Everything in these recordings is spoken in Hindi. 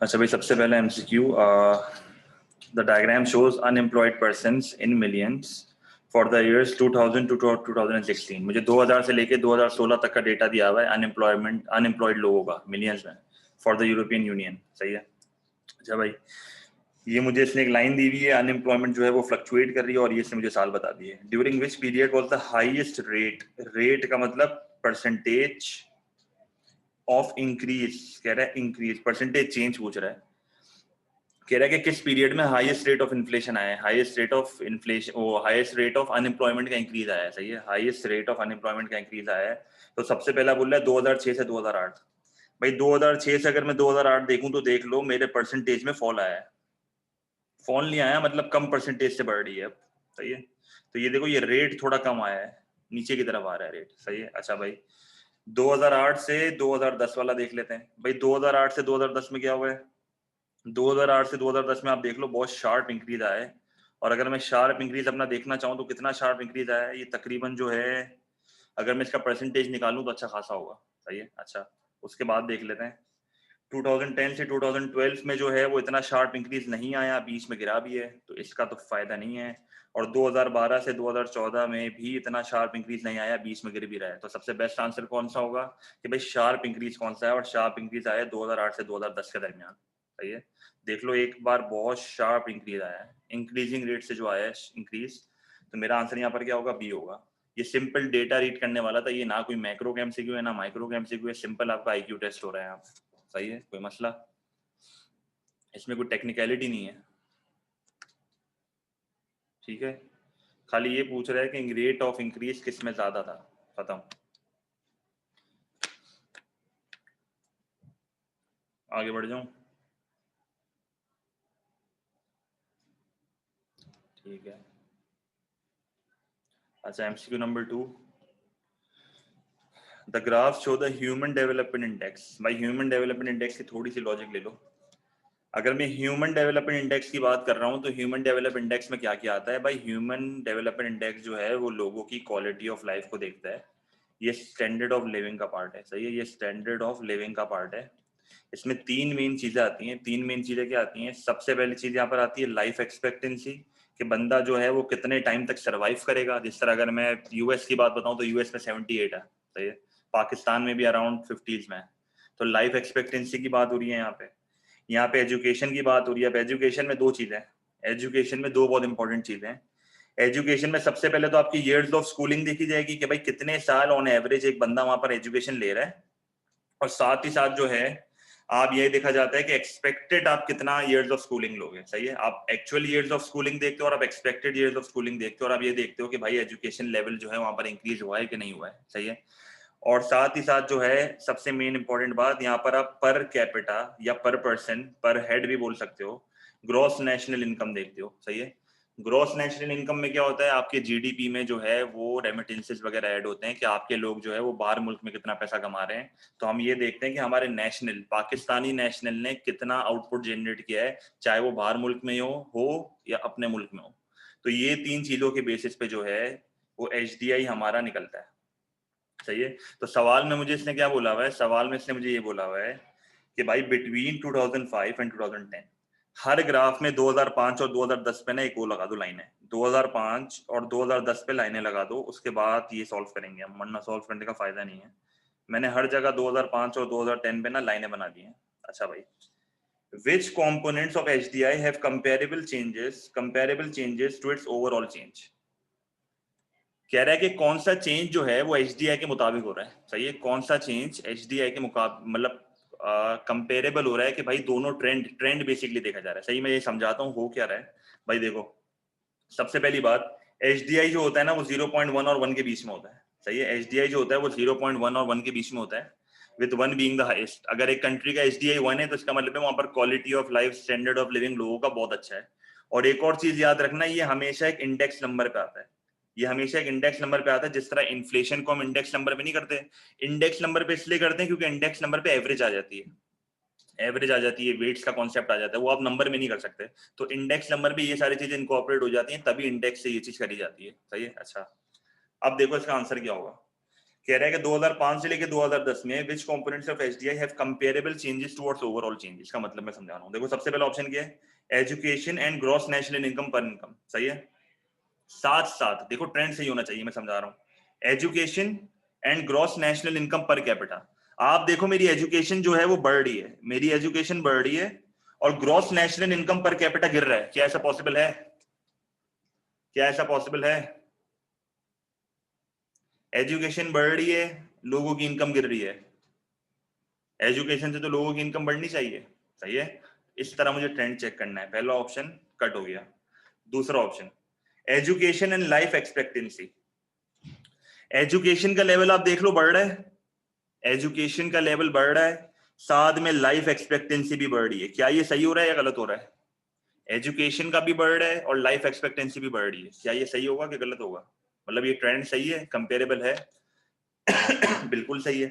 अच्छा भाई, सबसे पहले MCQ. The diagram shows unemployed persons in millions for the years 2000 to 2016। मुझे 2000 से लेके 2016 तक का डेटा दिया हुआ है अनएम्प्लॉयड लोगों का मिलियंस में फॉर द यूरोपियन यूनियन। सही है। अच्छा भाई, ये मुझे इसने एक लाइन दी हुई है, अनएम्प्लॉयमेंट जो है वो फ्लक्चुएट कर रही है, और ये इसने मुझे साल बता दिए। During which period was the highest rate, rate का मतलब परसेंटेज ऑफ इंक्रीज, कह रहा है इंक्रीज, परसेंटेज चेंज पूछ रहा है। कह रहा है कि किस पीरियड में हाईएस्ट रेट ऑफ इन्फ्लेशन आया है, हाईएस्ट रेट ऑफ इन्फ्लेशन, वो हाईएस्ट रेट ऑफ अनएम्प्लॉयमेंट का इंक्रीज आया है। सही है, हाईएस्ट रेट ऑफ अनएम्प्लॉयमेंट का इंक्रीज आया है। तो सबसे पहला बोल रहा है 2006 से 2008। भाई 2006 से अगर मैं 2008 देखूं तो देख लो मेरे परसेंटेज में फॉल आया है। फॉल नहीं आया मतलब कम परसेंटेज से बढ़ रही है अब। सही है। तो ये देखो, ये रेट थोड़ा कम आया है, नीचे की तरफ आ रहा है रेट। सही है। अच्छा भाई, 2008 से 2010 वाला देख लेते हैं। भाई 2008 से 2010 में क्या हुआ है? 2008 से 2010 में आप देख लो बहुत शार्प इंक्रीज आया है। और अगर मैं शार्प इंक्रीज अपना देखना चाहूँ तो कितना शार्प इंक्रीज आया है? ये तकरीबन जो है, अगर मैं इसका परसेंटेज निकालूं तो अच्छा खासा होगा। सही है। अच्छा, उसके बाद देख लेते हैं 2010 से 2012 में जो है वो इतना शार्प इंक्रीज नहीं आया, बीच में गिरा भी है, तो इसका तो फायदा नहीं है। और 2012 से 2014 में भी इतना शार्प इंक्रीज नहीं आया, बीच में गिर भी रहा है। तो सबसे बेस्ट आंसर कौन सा होगा कि भाई शार्प इंक्रीज कौन सा है? और शार्प इंक्रीज आया 2008 से 2010 के दरमियान। सही है। देख लो एक बार बहुत शार्प इंक्रीज आया है, इंक्रीजिंग रेट से जो आया है इंक्रीज। तो मेरा आंसर यहाँ पर क्या होगा? बी होगा। ये सिंपल डेटा रीड करने वाला था, ये ना कोई मैक्रो का एमसीक्यू है ना माइक्रो का एमसीक्यू है, सिंपल आपका आईक्यू टेस्ट हो रहा है यहाँ। सही है, कोई मसला इसमें, कोई टेक्निकलिटी नहीं है। ठीक है, खाली ये पूछ रहा है कि रेट ऑफ इंक्रीज किस में ज्यादा था। खत्म, आगे बढ़ जाऊं। ठीक है। अच्छा, MCQ number 2, the graph show the human development index. भाई ह्यूमन डेवलपमेंट इंडेक्स की थोड़ी सी लॉजिक ले लो। अगर मैं ह्यूमन डेवलपमेंट इंडेक्स की बात कर रहा हूँ तो ह्यूमन डेवलपमेंट इंडेक्स में क्या क्या आता है? भाई ह्यूमन डेवलपमेंट इंडेक्स जो है वो लोगों की क्वालिटी ऑफ लाइफ को देखता है। ये स्टैंडर्ड ऑफ लिविंग का पार्ट है। सही है, ये स्टैंडर्ड ऑफ लिविंग का पार्ट है। इसमें तीन मेन चीजें आती हैं। तीन मेन चीजें क्या आती हैं? सबसे पहली चीज यहाँ पर आती है लाइफ एक्सपेक्टेंसी, कि बंदा जो है वो कितने टाइम तक सरवाइव करेगा। जिस तरह अगर मैं यूएस की बात बताऊं तो यूएस में 78 है। सही है, पाकिस्तान में भी अराउंड 50s में है। तो लाइफ एक्सपेक्टेंसी की बात हो रही है यहाँ पे। यहाँ पे एजुकेशन की बात हो रही है। अब एजुकेशन में दो चीजें, एजुकेशन में दो बहुत इंपॉर्टेंट चीजें हैं। एजुकेशन में सबसे पहले तो आपकी ईयर्स ऑफ स्कूलिंग देखी जाएगी कि भाई कितने साल ऑन एवरेज एक बंदा वहां पर एजुकेशन ले रहा है। और साथ ही साथ जो है आप ये देखा जाता है कि एक्सपेक्टेड आप कितना ईयर्स ऑफ स्कूलिंग लोगे। सही है, आप एक्चुअल ईयर्स ऑफ स्कूलिंग देखते हो और आप एक्सपेक्टेड ईयर्स ऑफ स्कूलिंग देखते हो, और आप ये देखते हो कि भाई एजुकेशन लेवल जो है वहां पर इंक्रीज हुआ है कि नहीं हुआ है। सही है। और साथ ही साथ जो है सबसे मेन इंपॉर्टेंट बात, यहाँ पर आप पर कैपिटा या पर पर्सन, पर हेड भी बोल सकते हो, ग्रॉस नेशनल इनकम देखते हो। सही है। ग्रॉस नेशनल इनकम में क्या होता है? आपके जीडीपी में जो है वो रेमिटेंसेस वगैरह ऐड होते हैं कि आपके लोग जो है वो बाहर मुल्क में कितना पैसा कमा रहे हैं। तो हम ये देखते हैं कि हमारे नेशनल, पाकिस्तानी नेशनल ने कितना आउटपुट जनरेट किया है, चाहे वो बाहर मुल्क में हो या अपने मुल्क में हो। तो ये तीन चीजों के बेसिस पे जो है वो एचडीआई हमारा निकलता है। सही है। तो सवाल में मुझे इसने क्या बोला हुआ है? सवाल में इसने मुझे ये बोला हुआ है कि भाई बिटवीन 2005 एंड 2010, हर ग्राफ में 2005 और 2010 पे ना एक वो लगा दो लाइनें, 2005 और 2010 पे लाइनें लगा दो, उसके बाद ये सॉल्व करेंगे हम, वरना सॉल्व करने का फायदा नहीं है। मैंने हर जगह 2005 और 2010 पे ना लाइनें बना दी हैं। अच्छा भाई, which components of HDI have comparable changes to its overall change? कह रहा है कि कौन सा चेंज जो है वो एचडीआई के मुताबिक हो रहा है। सही है, कौन सा चेंज एचडीआई के मुकाबले मतलब कंपेरेबल हो रहा है कि भाई दोनों ट्रेंड बेसिकली देखा जा रहा है। सही, मैं ये समझाता हूँ हो क्या रहा है। भाई देखो, सबसे पहली बात, एचडीआई जो होता है ना वो 0.1 और 1 के बीच में होता है। सही है, एचडीआई जो होता है वो 0.1 और 1 के बीच में होता है, विद 1 बीइंग द हाईएस्ट। अगर एक कंट्री का एचडीआई 1 है तो इसका मतलब है वहां पर quality of life, standard of living लोगों का बहुत अच्छा है। और एक और चीज याद रखना, ये हमेशा एक इंडेक्स नंबर पे आता है। ये हमेशा एक इंडेक्स नंबर पे आता है। जिस तरह इन्फ्लेशन को हम इंडेक्स नंबर पे नहीं करते, इंडेक्स नंबर पे इसलिए करते हैं क्योंकि इंडेक्स नंबर पे एवरेज आ जाती है, एवरेज आ जाती है, वेट्स का कॉन्सेप्ट आ जाता है, वो आप नंबर में नहीं कर सकते। तो इंडेक्स नंबर पे ये सारी चीजें इनकॉर्पोरेट हो जाती हैं, तभी इंडेक्स से ये चीज करी जाती है। सही है। अच्छा, अब देखो इसका आंसर क्या होगा। कह रहा है कि 2005 से लेकर 2010 में which components of HDI have comparable changes towards overall change. इसका मतलब मैं समझा रहा हूँ। देखो सबसे पहला ऑप्शन क्या है, education and gross national income पर इनकम, सही है। साथ साथ देखो ट्रेंड सही होना चाहिए, मैं समझा रहा हूँ। Education and gross national income per capita, आप देखो मेरी एजुकेशन जो है वो बढ़ रही है, मेरी एजुकेशन बढ़ रही है और gross national income per capita गिर रहा है। क्या ऐसा पॉसिबल है? क्या ऐसा पॉसिबल है? एजुकेशन बढ़ रही है, लोगों की इनकम गिर रही है। एजुकेशन से तो लोगों की इनकम बढ़नी चाहिए, सही है। इस तरह मुझे ट्रेंड चेक करना है। पहला ऑप्शन कट हो गया। दूसरा option, education and life expectancy. Education का लेवल आप देख लो बढ़ रहा है, एजुकेशन का लेवल बढ़ रहा है, साथ में लाइफ एक्सपेक्टेंसी भी बढ़ रही है। क्या ये सही हो रहा है या गलत हो रहा है? एजुकेशन का भी बढ़ रहा है और लाइफ एक्सपेक्टेंसी भी बढ़ रही है। क्या ये सही होगा कि गलत होगा? मतलब ये ट्रेंड सही है, कंपेरेबल है? बिल्कुल सही है।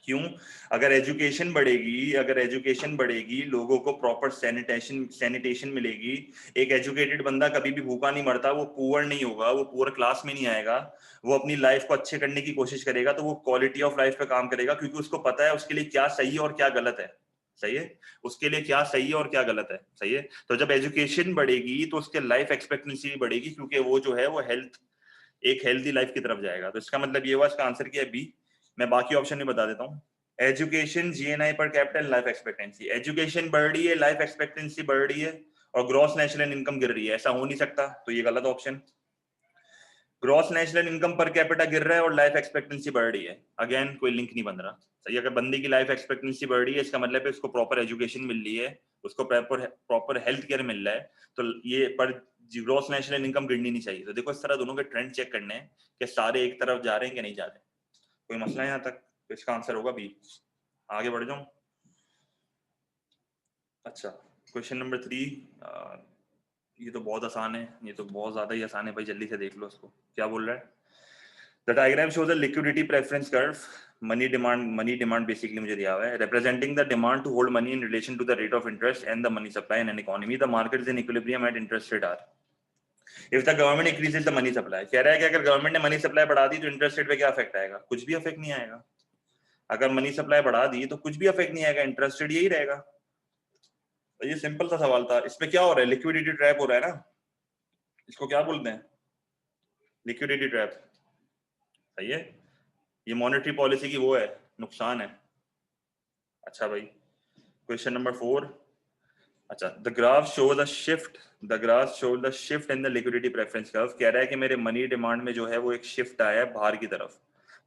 क्यों? अगर एजुकेशन बढ़ेगी, अगर एजुकेशन बढ़ेगी, लोगों को प्रॉपर सैनिटेशन मिलेगी, एक एजुकेटेड बंदा कभी भी भूखा नहीं मरता, वो पुअर नहीं होगा, वो पुअर क्लास में नहीं आएगा, वो अपनी लाइफ को अच्छे करने की कोशिश करेगा, तो वो क्वालिटी ऑफ लाइफ पे काम करेगा, क्योंकि उसको पता है उसके लिए क्या सही है और क्या गलत है, सही है। उसके लिए क्या सही है और क्या गलत है, सही है। तो जब एजुकेशन बढ़ेगी तो उसके लाइफ एक्सपेक्टेंसी भी बढ़ेगी, क्योंकि वो जो है वो एक हेल्थी लाइफ की तरफ जाएगा। तो इसका मतलब ये हुआ, इसका आंसर क्या है? बी। मैं बाकी ऑप्शन भी बता देता हूँ। एजुकेशन, जीएनआई पर कैपिटल, लाइफ एक्सपेक्टेंसी। एजुकेशन बढ़ रही है, लाइफ एक्सपेक्टेंसी बढ़ रही है और ग्रॉस नेशनल इनकम गिर रही है, ऐसा हो नहीं सकता, तो ये गलत option. Gross national income per capita गिर रहा है और लाइफ एक्सपेक्टेंसी बढ़ रही है, अगेन कोई लिंक नहीं बन रहा, सही। अगर बंदे की लाइफ एक्सपेक्टेंसी बढ़ रही है, इसका मतलब है उसको प्रॉपर एजुकेशन मिल रही है, उसको प्रॉपर हेल्थ केयर मिल रहा है, तो ये पर ग्रॉस नेशनल इनकम गिरनी नहीं चाहिए। तो देखो इस तरह दोनों के ट्रेंड चेक करने हैं कि सारे एक तरफ जा रहे हैं कि नहीं जा रहे। कोई मसला है यहाँ तक? तो इसका आंसर होगा बी। आगे बढ़ जाऊं? अच्छा, क्वेश्चन नंबर 3। ये तो बहुत आसान है, ये तो बहुत ज्यादा ही आसान है भाई, जल्दी से देख लो इसको। क्या बोल रहा है? The diagram shows a liquidity preference curve, money demand basically मुझे दिया हुआ है, representing the demand to hold money in relation to the rate of interest and the money supply in an economy, the market is in equilibrium at interest rate R if the government increases the money supply. कह रहा है कि अगर गवर्नमेंट ने मनी सप्लाई बढ़ा दी तो इंटरेस्ट रेट पे क्या अफेक्ट आएगा? कुछ भी अफेक्ट नहीं आएगा। अगर मनी सप्लाई बढ़ा दी तो कुछ भी अफेक्ट नहीं आएगा, इंटरेस्ट रेट यही रहेगा। तो ये सिंपल सा सवाल था। इसमें क्या हो रहा है? लिक्विडिटी ट्रैप हो रहा है ना, इसको क्या बोलते हैं? लिक्विडिटी ट्रैप, सही है। ये मॉनेटरी पॉलिसी की वो है, नुकसान है। अच्छा भाई, क्वेश्चन नंबर 4। अच्छा, the graph shows the shift in the liquidity preference curve. कह रहा है कि मेरे मनी डिमांड में जो है वो एक शिफ्ट आया है बाहर की तरफ,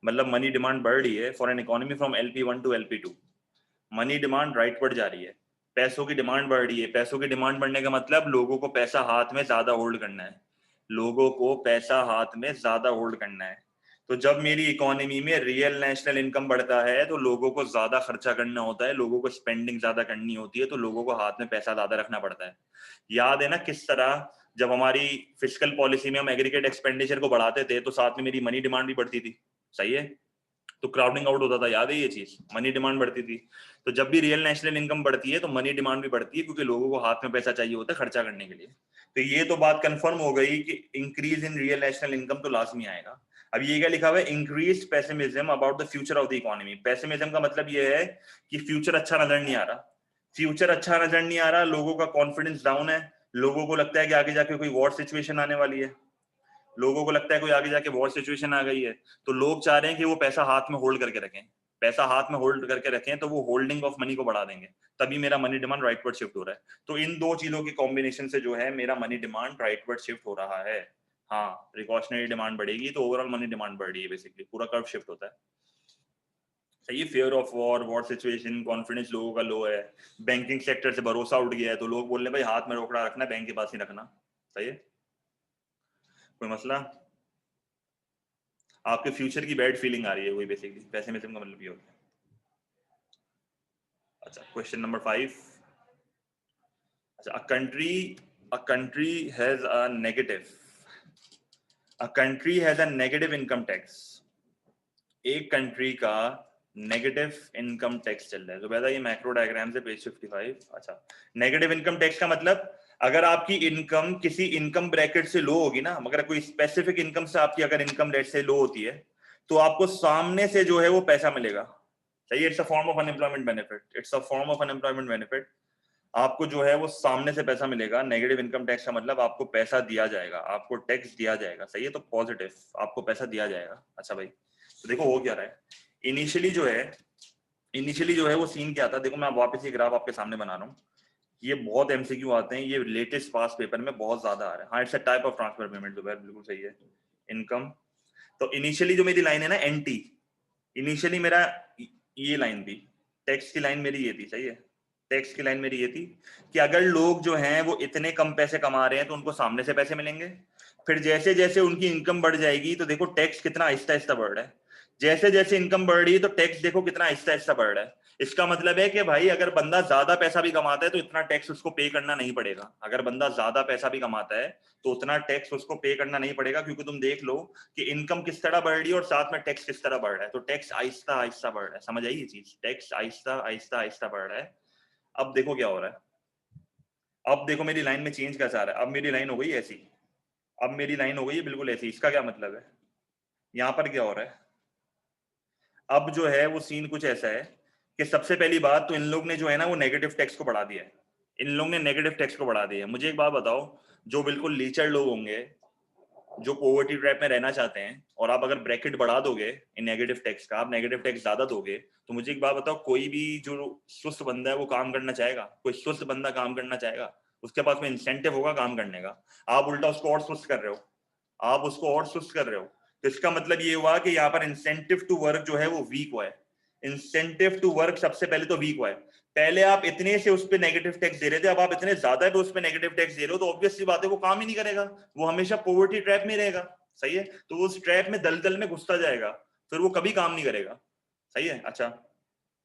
मतलब मनी डिमांड बढ़ रही है for an economy from LP1 to LP2। Money demand rightward जा रही है, पैसों की डिमांड बढ़ रही है। पैसों की डिमांड बढ़ने का मतलब लोगों को पैसा हाथ में ज्यादा होल्ड करना है, लोगों को पैसा हाथ में ज्यादा होल्ड करना है। तो जब मेरी इकोनॉमी में रियल नेशनल इनकम बढ़ता है तो लोगों को ज्यादा खर्चा करना होता है, लोगों को स्पेंडिंग ज्यादा करनी होती है, तो लोगों को हाथ में पैसा ज्यादा रखना पड़ता है। याद है ना किस तरह जब हमारी फिस्कल पॉलिसी में हम एग्रीगेट एक्सपेंडिचर को बढ़ाते थे तो साथ में मेरी मनी डिमांड भी बढ़ती थी, सही है। तो क्राउडिंग आउट होता था, याद है ये चीज, मनी डिमांड बढ़ती थी। तो जब भी रियल नेशनल इनकम बढ़ती है तो मनी डिमांड भी बढ़ती है, क्योंकि लोगों को हाथ में पैसा चाहिए होता है खर्चा करने के लिए। तो ये तो बात कंफर्म हो गई कि increase in real national income तो लाजमी आएगा। अब ये क्या लिखा हुआ है? Increase pessimism about the future of the economy. Pessimism का मतलब ये है कि फ्यूचर अच्छा नजर नहीं आ रहा, फ्यूचर अच्छा नजर नहीं आ रहा, लोगों का कॉन्फिडेंस डाउन है, लोगों को लगता है कि आगे जाके कोई वॉर सिचुएशन आने वाली है, लोगों को लगता है कोई आगे जाके वॉर सिचुएशन आ गई है, तो लोग चाह रहे हैं कि वो पैसा हाथ में होल्ड करके रखें। पैसा हाथ में होल्ड करके रखें तो वो होल्डिंग ऑफ मनी को बढ़ा देंगे, तभी मेरा मनी डिमांड राइटवर्ड शिफ्ट हो रहा है। तो इन दो चीजों के कॉम्बिनेशन से जो है मेरा मनी डिमांड राइटवर्ड शिफ्ट हो रहा है। हाँ, प्रिकॉशनरी डिमांड बढ़ेगी तो ओवरऑल मनी डिमांड बढ़ रही है, बेसिकली पूरा कर्व शिफ्ट होता है। सही, fear of war situation, confidence लोगों का लो है, बैंकिंग सेक्टर से भरोसा उठ गया है, तो लोग बोल रहे हैं भाई हाथ में रोकड़ा रखना, बैंक के पास ही रखना, सही है। कोई मसला? आपके फ्यूचर की बैड फीलिंग आ रही है, वही बेसिकली पैसे में का मतलब ये होता है। अच्छा, क्वेश्चन नंबर 5। अच्छा, a country has a negative income tax। एक कंट्री का नेगेटिव इनकम टैक्स चल रहा है। तो पहला ये मैक्रो डायग्राम से पेज 55। अच्छा, नेगेटिव इनकम टैक्स का मतलब अगर आपकी इनकम किसी इनकम ब्रैकेट से लो होगी ना, मगर कोई स्पेसिफिक इनकम से आपकी अगर इनकम रेट से लो होती है, तो आपको सामने से जो है वो पैसा मिलेगा, सही है। It's a form of unemployment benefit, it's a form of unemployment benefit. आपको जो है वो सामने से पैसा मिलेगा। नेगेटिव इनकम टैक्स का मतलब आपको पैसा दिया जाएगा, आपको टैक्स दिया जाएगा, सही है। तो पॉजिटिव, आपको पैसा दिया जाएगा। अच्छा भाई, तो देखो हो क्या रहा है। इनिशियली जो है वो सीन क्या था, देखो मैं वापस ये ग्राफ आपके सामने बना रहा हूँ। ये बहुत एमसीक्यू आते हैं, ये लेटेस्ट पास पेपर में बहुत ज्यादा आ रहा है। हाँ, it's a type of transfer payment, बिल्कुल सही है। इनकम, तो इनिशियली जो मेरी लाइन है ना एनटी, इनिशियली मेरा ये लाइन थी, टैक्स की लाइन मेरी ये थी, सही है। टैक्स की लाइन मेरी ये थी कि अगर लोग जो हैं वो इतने कम पैसे कमा रहे हैं तो उनको सामने से पैसे मिलेंगे। फिर जैसे जैसे उनकी इनकम बढ़ जाएगी तो देखो टैक्स कितना आहिस्ता आहिस्ता बढ़ रहा है। जैसे जैसे इनकम बढ़ रही है तो टैक्स देखो कितना आहिस्ता आहिस्ता बढ़ रहा है। इसका मतलब है कि भाई अगर बंदा ज्यादा पैसा भी कमाता है तो इतना टैक्स उसको पे करना नहीं पड़ेगा। अगर बंदा ज्यादा पैसा भी कमाता है तो उतना टैक्स उसको पे करना नहीं पड़ेगा, क्योंकि तुम देख लो कि इनकम किस तरह बढ़ रही है और साथ में टैक्स किस तरह बढ़ रहा है। तो टैक्स आहिस्ता आहिस्ता बढ़ रहा है, समझ आई ये चीज, टैक्स आहिस्ता आहिस्ता आहिस्ता बढ़ रहा है। अब देखो क्या हो रहा है, अब देखो मेरी लाइन में चेंज कैसा आ रहा है। अब मेरी लाइन हो गई ऐसी, अब मेरी लाइन हो गई है बिल्कुल ऐसी। इसका क्या मतलब है, यहाँ पर क्या हो रहा है, अब जो है वो सीन कुछ ऐसा है कि सबसे पहली बात तो इन लोग ने जो है ना वो नेगेटिव टैक्स को बढ़ा दिया है। इन लोग ने नेगेटिव टैक्स को बढ़ा दिया है। मुझे एक बात बताओ, जो बिल्कुल लीचर लोग होंगे, जो पॉवर्टी ट्रैप में रहना चाहते हैं, और आप अगर ब्रैकेट बढ़ा दोगे इन नेगेटिव टैक्स का, आप नेगेटिव टैक्स ज्यादा दोगे, तो मुझे एक बात बताओ, कोई भी जो सुस्त बंदा है वो काम करना चाहेगा? कोई सुस्त बंदा काम करना चाहेगा? उसके पास में इंसेंटिव होगा काम करने का। आप उल्टा उसको और सुस्त कर रहे हो, आप उसको और सुस्त कर रहे हो। तो इसका मतलब ये हुआ कि यहाँ पर इंसेंटिव टू वर्क जो है वो वीक हुआ है। इंसेंटिव टू वर्क सबसे पहले तो वीक हुआ है। पहले आप इतने से उस पर नेगेटिव टैक्स दे रहे थे, अब आप इतने ज्यादा पे उस पर नेगेटिव टैक्स दे रहे हो, तो ऑब्वियस सी बात है वो काम ही नहीं करेगा, वो हमेशा पॉवर्टी ट्रैप में रहेगा, सही है। तो वो उस ट्रैप में दलदल में घुसता जाएगा, फिर वो कभी काम नहीं करेगा, सही है। अच्छा,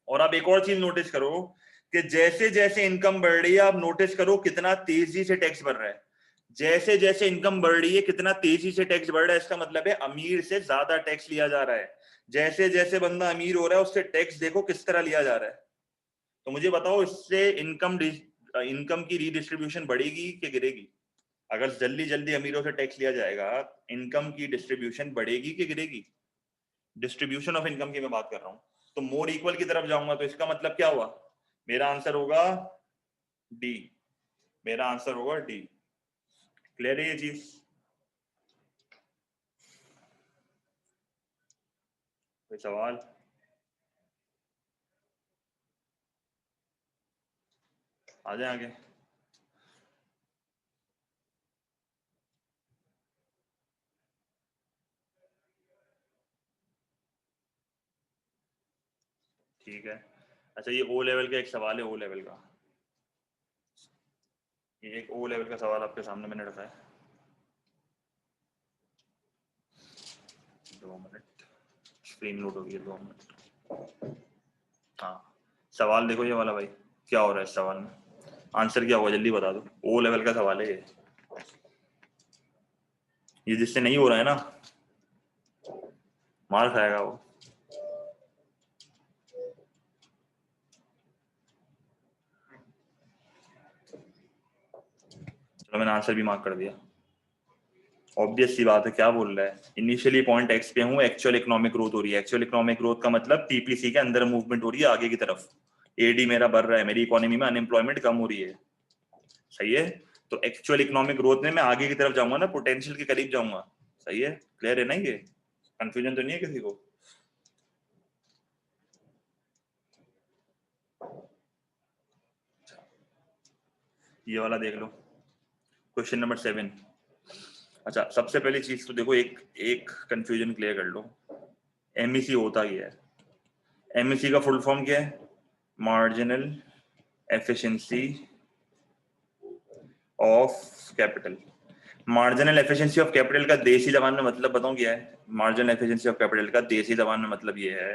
और आप एक और चीज नोटिस करो कि जैसे जैसे इनकम बढ़ रही है, आप नोटिस करो कितना तेजी से टैक्स बढ़ रहा है। जैसे जैसे इनकम बढ़ रही है कितना तेजी से टैक्स बढ़ रहा है, इसका मतलब है अमीर से ज्यादा टैक्स लिया जा रहा है। जैसे जैसे बंदा अमीर हो रहा है उससे टैक्स देखो किस तरह लिया जा रहा है। तो मुझे बताओ, इससे इनकम की रीडिस्ट्रीब्यूशन बढ़ेगी कि गिरेगी? अगर जल्दी जल्दी अमीरों से टैक्स लिया जाएगा, इनकम की डिस्ट्रीब्यूशन बढ़ेगी कि गिरेगी? डिस्ट्रीब्यूशन ऑफ इनकम की मैं बात कर रहा हूं। तो मोर इक्वल की तरफ जाऊंगा, तो इसका मतलब क्या हुआ, मेरा आंसर होगा डी, मेरा आंसर होगा डी। क्लियर है ये चीज? कोई सवाल? आ जाए आगे। ठीक है। अच्छा, ये ओ लेवल का एक सवाल है, ओ लेवल का, ये एक ओ लेवल का सवाल आपके सामने मैंने रखा है। 2 मिनट, स्क्रीन लोड होगी, 2 मिनट। हाँ, सवाल देखो ये वाला भाई, क्या हो रहा है इस सवाल में, आंसर क्या होगा जल्दी बता दो। ओ लेवल का सवाल है ये जिससे नहीं हो रहा है ना मार खाएगा वो। चलो मैंने आंसर भी मार्क कर दिया। ऑब्वियस सी बात है, क्या बोल रहा है, इनिशियली पॉइंट एक्स पे हूँ, एक्चुअल इकोनॉमिक ग्रोथ हो रही है। एक्चुअल इकोनॉमिक ग्रोथ का मतलब टीपीसी के अंदर मूवमेंट हो रही है आगे की तरफ, एडी मेरा बढ़ रहा है, मेरी इकोनॉमी में अनएम्प्लॉयमेंट कम हो रही है, सही है। तो एक्चुअल इकोनॉमिक ग्रोथ में मैं आगे की तरफ जाऊंगा ना, पोटेंशियल के करीब जाऊंगा, सही है। क्लियर है ना, ये कंफ्यूजन तो नहीं है किसी को? ये वाला देख लो, क्वेश्चन नंबर 7। अच्छा, सबसे पहली चीज तो देखो, एक एक कंफ्यूजन क्लियर कर लो, एमईसी होता ही है। एमईसी का फुल फॉर्म क्या है? Marginal efficiency of capital. Marginal efficiency of capital का देसी जबान में मतलब बताऊं क्या है? मार्जिनल एफिशिएंसी ऑफ कैपिटल का देसी जबान में मतलब ये है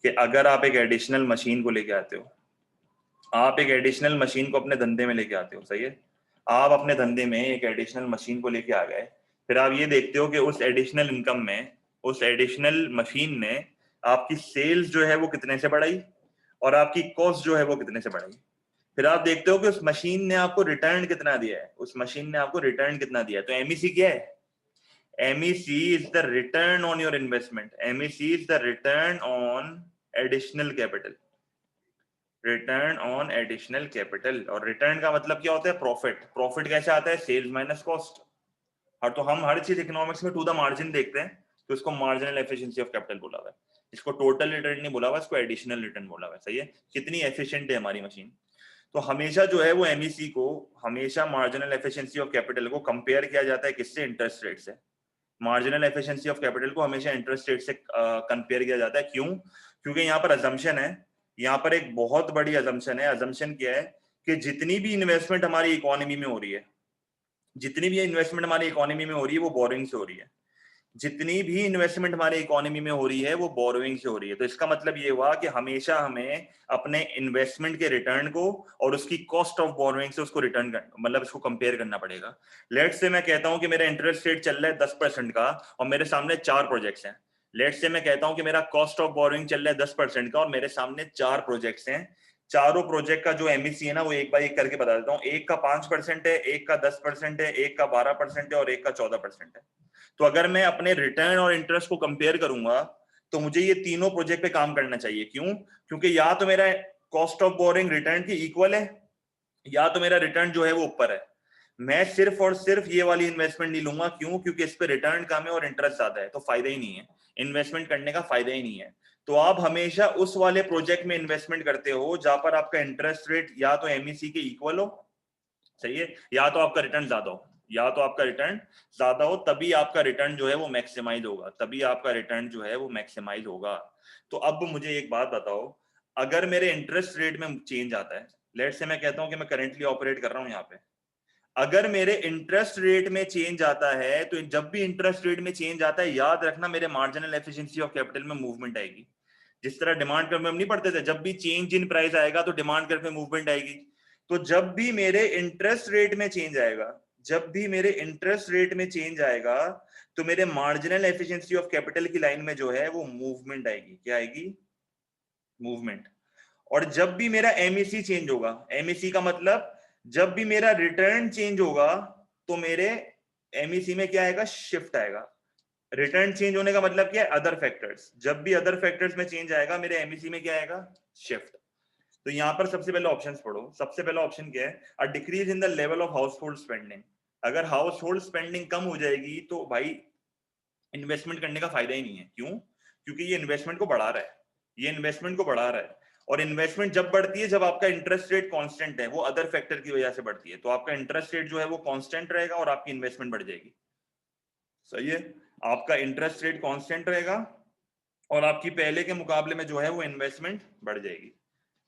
कि अगर आप एक एडिशनल मशीन को लेके आते हो, आप एक एडिशनल मशीन को अपने धंधे में लेके आते हो, सही है। आप अपने धंधे में एक एडिशनल मशीन को लेके आ गए, फिर आप ये देखते हो कि उस एडिशनल इनकम में उस एडिशनल मशीन ने आपकी सेल्स जो है वो कितने से बढ़ाई और आपकी कॉस्ट जो है वो कितने से बढ़ाई। फिर आप देखते हो कि उस मशीन ने आपको रिटर्न कितना दिया है, उस मशीन ने आपको रिटर्न कितना दिया है। तो एमईसी क्या है? MEC is the return on your investment. MEC is the return on additional capital. Return on additional capital. और रिटर्न का मतलब क्या होता है? प्रॉफिट। प्रॉफिट कैसे आता है? Sales minus cost. और तो हम हर चीज इकोनॉमिक्स में टू द मार्जिन देखते हैं, तो इसको मार्जिनल एफिशिएंसी ऑफ कैपिटल बोला हुआ है। इसको टोटल रिटर्न नहीं बोला हुआ, इसको एडिशनल रिटर्न बोला हुआ है। सही है? कितनी एफिशिएंट है हमारी मशीन। तो हमेशा जो है वो एमईसी को, हमेशा मार्जिनल एफिशिएंसी ऑफ कैपिटल को कंपेयर किया जाता है किससे? इंटरेस्ट रेट से। मार्जिनल एफिशिएंसी ऑफ कैपिटल को हमेशा इंटरेस्ट रेट से कंपेयर किया जाता है। क्यों? क्योंकि यहाँ पर अजम्पशन है, यहाँ पर एक बहुत बड़ी अजम्पशन है। अजम्पशन क्या है? कि जितनी भी इन्वेस्टमेंट हमारी इकोनॉमी में हो रही है, जितनी भी इन्वेस्टमेंट हमारी इकोनॉमी में हो रही है वो बोरिंग से हो रही है। जितनी भी इन्वेस्टमेंट हमारी इकोनॉमी में हो रही है वो बोरोइंग से हो रही है। तो इसका मतलब ये हुआ कि हमेशा हमें अपने इन्वेस्टमेंट के रिटर्न को और उसकी कॉस्ट ऑफ बोरोइंग से उसको रिटर्न कर, मतलब इसको कंपेयर करना पड़ेगा। लेट्स से मैं कहता हूं कि मेरा इंटरेस्ट रेट चल रहा है 10% का और मेरे सामने 4 प्रोजेक्ट्स हैं। लेट्स से मैं कहता हूं कि मेरा कॉस्ट ऑफ बोरोइंग चल रहा है 10% का और मेरे सामने 4 प्रोजेक्ट्स हैं। चारों प्रोजेक्ट का जो एमईसी है ना, वो एक बाय एक करके बता देता हूँ। एक का 5% है, एक का 10% है, एक का 12% है और एक का 14% है। तो अगर मैं अपने रिटर्न और इंटरेस्ट को कंपेयर करूंगा तो मुझे ये तीनों प्रोजेक्ट पे काम करना चाहिए। क्यों? क्योंकि या तो मेरा कॉस्ट ऑफ बोरिंग रिटर्न की इक्वल है, या तो मेरा रिटर्न जो है वो ऊपर है। मैं सिर्फ और सिर्फ ये वाली इन्वेस्टमेंट नहीं लूंगा। क्यों? क्योंकि इस पे रिटर्न कम है और इंटरेस्ट ज्यादा है, तो फायदा ही नहीं है, इन्वेस्टमेंट करने का फायदा ही नहीं है। तो आप हमेशा उस वाले प्रोजेक्ट में इन्वेस्टमेंट करते हो जहां पर आपका इंटरेस्ट रेट या तो एमईसी के इक्वल हो, सही है, या तो आपका रिटर्न ज्यादा हो, या तो आपका रिटर्न ज्यादा हो, तभी आपका रिटर्न जो है वो मैक्सिमाइज होगा, तभी आपका रिटर्न जो है वो मैक्सिमाइज होगा। तो अब मुझे एक बात बताओ, अगर मेरे इंटरेस्ट रेट में चेंज आता है, लेट से मैं कहता हूं कि मैं करेंटली ऑपरेट कर रहा हूं यहाँ पे, अगर मेरे इंटरेस्ट रेट में चेंज आता है, तो जब भी इंटरेस्ट रेट में चेंज आता है, याद रखना मेरे मार्जिनल एफिशिएंसी ऑफ कैपिटल में मूवमेंट आएगी। जिस तरह डिमांड कर्व में हम नहीं पढ़ते थे, जब भी चेंज इन प्राइस आएगा तो डिमांड कर्व में मूवमेंट आएगी। तो जब भी मेरे इंटरेस्ट रेट में चेंज आएगा, जब भी मेरे इंटरेस्ट रेट में चेंज आएगा, तो मेरे मार्जिनल एफिशिएंसी ऑफ कैपिटल की लाइन में जो है वो मूवमेंट आएगी। क्या आएगी? मूवमेंट। और जब भी मेरा एमईसी चेंज होगा, एमईसी का मतलब जब भी मेरा रिटर्न चेंज होगा, तो मेरे एमईसी में क्या आएगा? शिफ्ट आएगा। रिटर्न चेंज होने का मतलब क्या है? Other factors. जब भी अदर फैक्टर्स में चेंज आएगा, मेरे एमईसी में क्या आएगा? शिफ्ट। तो यहां पर सबसे पहले ऑप्शंस पढ़ो। सबसे पहला ऑप्शन क्या है? A decrease in the level of house hold spending. अगर हाउस होल्ड स्पेंडिंग कम हो जाएगी तो भाई इन्वेस्टमेंट करने का फायदा ही नहीं है। क्यों? क्योंकि ये इन्वेस्टमेंट को बढ़ा रहा है, ये इन्वेस्टमेंट को बढ़ा रहा है। और इन्वेस्टमेंट जब बढ़ती है, जब आपका इंटरेस्ट रेट कांस्टेंट है, वो अदर फैक्टर की वजह से बढ़ती है। तो आपका इंटरेस्ट रेट जो है वो कांस्टेंट रहेगा और आपकी इन्वेस्टमेंट बढ़ जाएगी। सही है? आपका इंटरेस्ट रेट कांस्टेंट रहेगा और आपकी पहले के मुकाबले में जो है वो इन्वेस्टमेंट बढ़ जाएगी।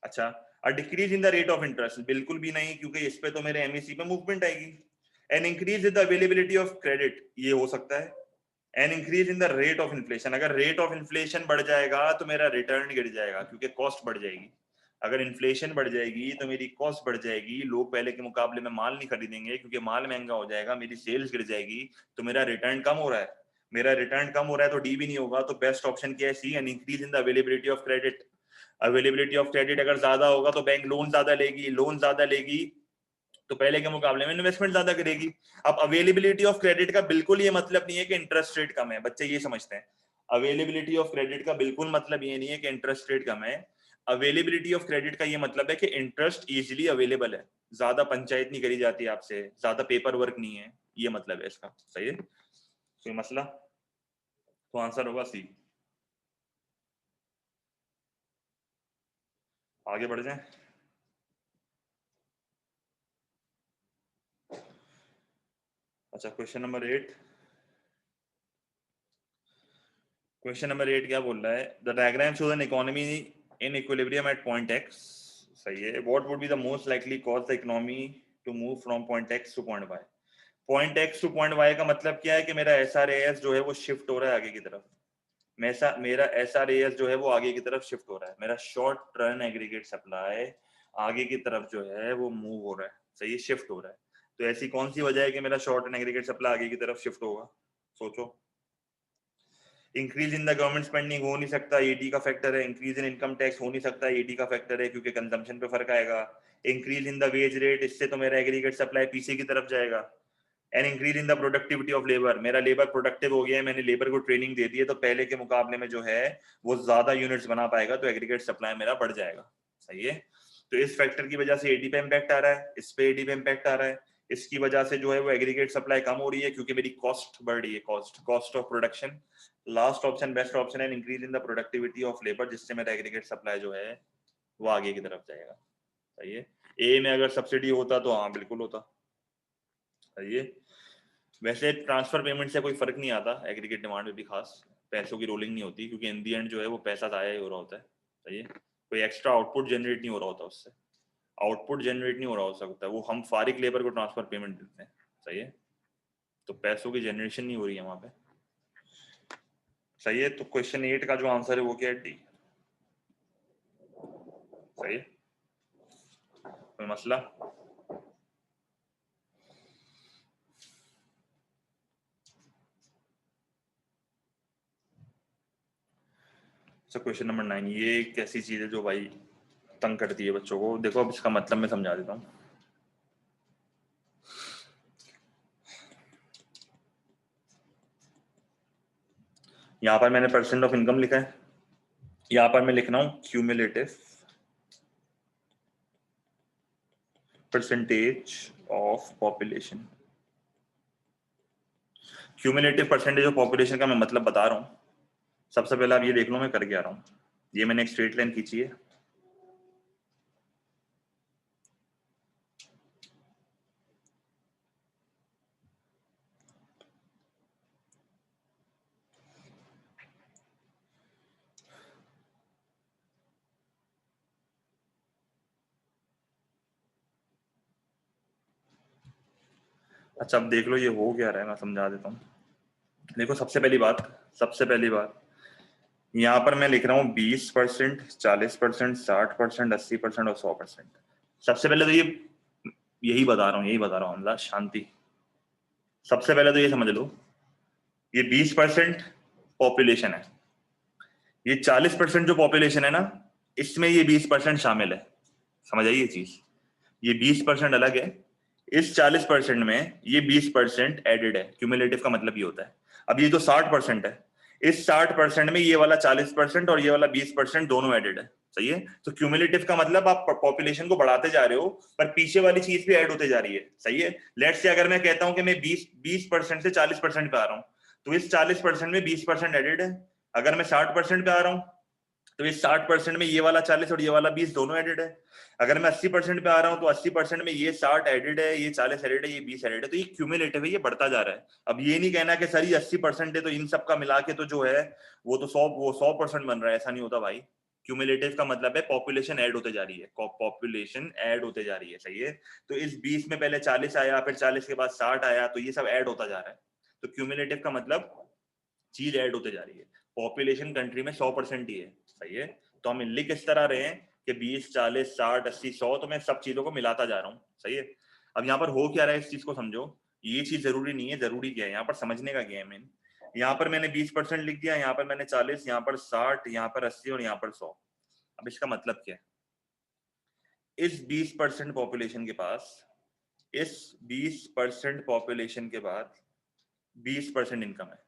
अच्छा, a decrease in the rate of interest, बिल्कुल भी नहीं, क्योंकि इस पे तो मेरे एमईसी पे मूवमेंट आएगी। N increase in the availability of credit, ये हो सकता है। N increase in the rate of inflation, अगर रेट ऑफ इन्फ्लेशन बढ़ जाएगा तो मेरा रिटर्न गिर जाएगा, क्योंकि कॉस्ट बढ़ जाएगी। अगर इन्फ्लेशन बढ़ जाएगी तो मेरी कॉस्ट बढ़ जाएगी, लोग पहले के मुकाबले में माल नहीं खरीदेंगे क्योंकि माल महंगा हो जाएगा, मेरी सेल्स गिर जाएगी, तो मेरा रिटर्न कम हो रहा है। मेरा रिटर्न कम हो रहा है तो डी भी नहीं होगा। तो बेस्ट ऑप्शन क्या है? C, an increase in the availability of credit. Availability of credit अगर ज्यादा होगा तो बैंक लोन ज्यादा लेगी, लोन ज्यादा लेगी तो पहले के मुकाबले में इन्वेस्टमेंट ज्यादा करेगी। अब अवेलेबिलिटी ऑफ क्रेडिट का बिल्कुल ये मतलब नहीं है कि इंटरेस्ट रेट कम है, बच्चे ये समझते हैं। अवेलेबिलिटी ऑफ क्रेडिट का बिल्कुल मतलब ये नहीं है कि इंटरेस्ट रेट कम है। अवेलेबिलिटी ऑफ क्रेडिट का ये मतलब है कि इंटरेस्ट इजीली अवेलेबल है, ज्यादा पंचायत नहीं करी जाती आपसे, ज्यादा पेपर वर्क नहीं है, ये मतलब है इसका। सही है? कोई मसला? तो आंसर होगा सी। आगे बढ़ जाए। अच्छा, क्वेश्चन नंबर 8। क्वेश्चन नंबर 8 क्या बोल रहा है? The diagram shows an economy in equilibrium at point X. सही है। What would be the most likely cause the economy to move from point X to point Y. Point X to point Y का मतलब क्या है? कि मेरा एस आर ए एस जो है वो शिफ्ट हो रहा है आगे की तरफ। मेरा एस आर ए एस जो है वो आगे की तरफ शिफ्ट हो रहा है। मेरा शॉर्ट रन एग्रीगेट सप्लाई आगे की तरफ जो है वो मूव हो रहा है। सही है? शिफ्ट हो रहा है। तो ऐसी कौन सी वजह है कि मेरा शॉर्ट रन एग्रीगेट सप्लाई आगे की तरफ शिफ्ट होगा? सोचो। Increase in the government spending हो नहीं सकता, ईडी का फैक्टर है। इंक्रीज इन इनकम टैक्स हो नहीं सकता, ईडी का फैक्टर है, क्योंकि कंजम्पशन पे फर्क आएगा। Increase in the wage rate, इससे तो मेरा एग्रीगेट सप्लाई पीछे की तरफ जाएगा। N increase in the productivity of labour, मेरा लेबर प्रोडक्टिव हो गया है, मैंने लेबर को ट्रेनिंग दे दी है, तो पहले के मुकाबले में जो है वो ज्यादा यूनिट्स बना पाएगा, तो एग्रीगेट सप्लाई मेरा बढ़ जाएगा। सही है, तो इस फैक्टर की वजह से एडी पे इम्पैक्ट आ रहा है, इस पे एडी पे इम्पैक्ट आ रहा है, इसकी वजह से जो है वो एग्रीगेट सप्लाई कम हो रही है क्योंकि मेरी कॉस्ट बढ़ रही है, cost of production. Last option best option है, increase in the productivity of labour, जिससे मेरा एग्रीगेट सप्लाई जो है वो आगे की तरफ जाएगा। सही है, ए में अगर सब्सिडी होता तो हाँ बिल्कुल होता। सही है, वैसे ट्रांसफर पेमेंट से कोई फर्क नहीं आता एग्रीगेट डिमांड में भी, खास पैसों की रोलिंग नहीं होती क्योंकि इन दी एंड जो है वो पैसा जाया ही हो रहा होता है। सही है, कोई एक्स्ट्रा आउटपुट जनरेट नहीं हो रहा होता उससे, आउटपुट जनरेट नहीं हो रहा हो सकता है, वो हम फारिग लेबर को ट्रांसफर पेमेंट देते हैं। सही है, तो पैसों की जनरेशन नहीं हो रही है वहां पे। सही है, तो क्वेश्चन 8 का जो आंसर है वो क्या है, डी। सही है, कोई मसला? क्वेश्चन नंबर 9, ये एक ऐसी चीज है जो भाई तंग करती है बच्चों को। देखो अब इसका मतलब मैं समझा देता हूँ। यहाँ पर मैंने परसेंट ऑफ इनकम लिखा है, यहाँ पर मैं लिख रहा हूँ cumulative percentage of population. Cumulative percentage of population का मैं मतलब बता रहा हूँ। सबसे पहले आप ये देख लो मैं कर क्या रहा हूँ। ये मैंने एक स्ट्रेट लाइन खींची है, अच्छा अब देख लो ये हो क्या रहा है, मैं समझा देता हूँ। देखो सबसे पहली बात यहाँ पर मैं लिख रहा हूँ 20%, 40%, 60%, 80% और 100%। सबसे पहले तो यही बता रहा हूँ अल्लाह शांति। सबसे पहले तो ये समझ लो, ये 20% पॉपुलेशन है, ये 40% जो पॉपुलेशन है ना, इसमें ये 20% शामिल है। समझ आई ये चीज? ये 20% अलग है, इस 40% में ये 20% एडेड है। क्यूमुलेटिव का मतलब ये होता है, अब ये जो 60% है, इस 60% में ये वाला 40% और ये वाला 20% दोनों एडेड है। सही है, तो क्यूमुलेटिव का मतलब आप पॉपुलेशन को बढ़ाते जा रहे हो पर पीछे वाली चीज भी ऐड होते जा रही है। सही है, लेट्स से अगर मैं कहता हूं कि मैं 20% से 40% पे आ रहा हूं, तो इस 40% में 20% एडेड है। अगर मैं 60% पे आ रहा हूं तो इस 60% में ये वाला 40 और ये वाला 20 दोनों एडेड है। अगर मैं 80% पे आ रहा हूँ तो 80% में ये 60 एडेड है, ये 40 एडेड है, ये 20 एडेड है, तो ये क्यूमुलेटिव है, ये बढ़ता जा रहा है। अब ये नहीं कहना कि सर ये 80% है तो इन सब का मिला के तो जो है वो तो 100% बन रहा है, ऐसा नहीं होता भाई। क्यूमुलेटिव का मतलब है पॉपुलेशन ऐड होते जा रही है, पॉपुलेशन ऐड होते जा रही है। सही है, तो इस 20 में पहले 40 आया, फिर 40 के बाद 60 आया, तो ये सब ऐड होता जा रहा है। तो क्यूमुलेटिव का मतलब चीज ऐड होते जा रही है। पॉपुलेशन कंट्री में 100% ही है। सही है, तो हम लिख इस तरह रहे हैं कि 20, 40, 60, 80, 100, तो मैं सब चीजों को मिलाता जा रहा हूँ। सही है, अब यहाँ पर हो क्या रहा है इस चीज को समझो। ये चीज जरूरी नहीं है, जरूरी क्या है यहाँ पर समझने का गेम है। यहाँ पर मैंने 20% लिख दिया, यहाँ पर मैंने 40, यहाँ पर 60, यहाँ पर 80 और यहाँ पर 100। अब इसका मतलब क्या है, इस 20% पॉपुलेशन के पास, इस 20% पॉपुलेशन के बाद 20% इनकम है।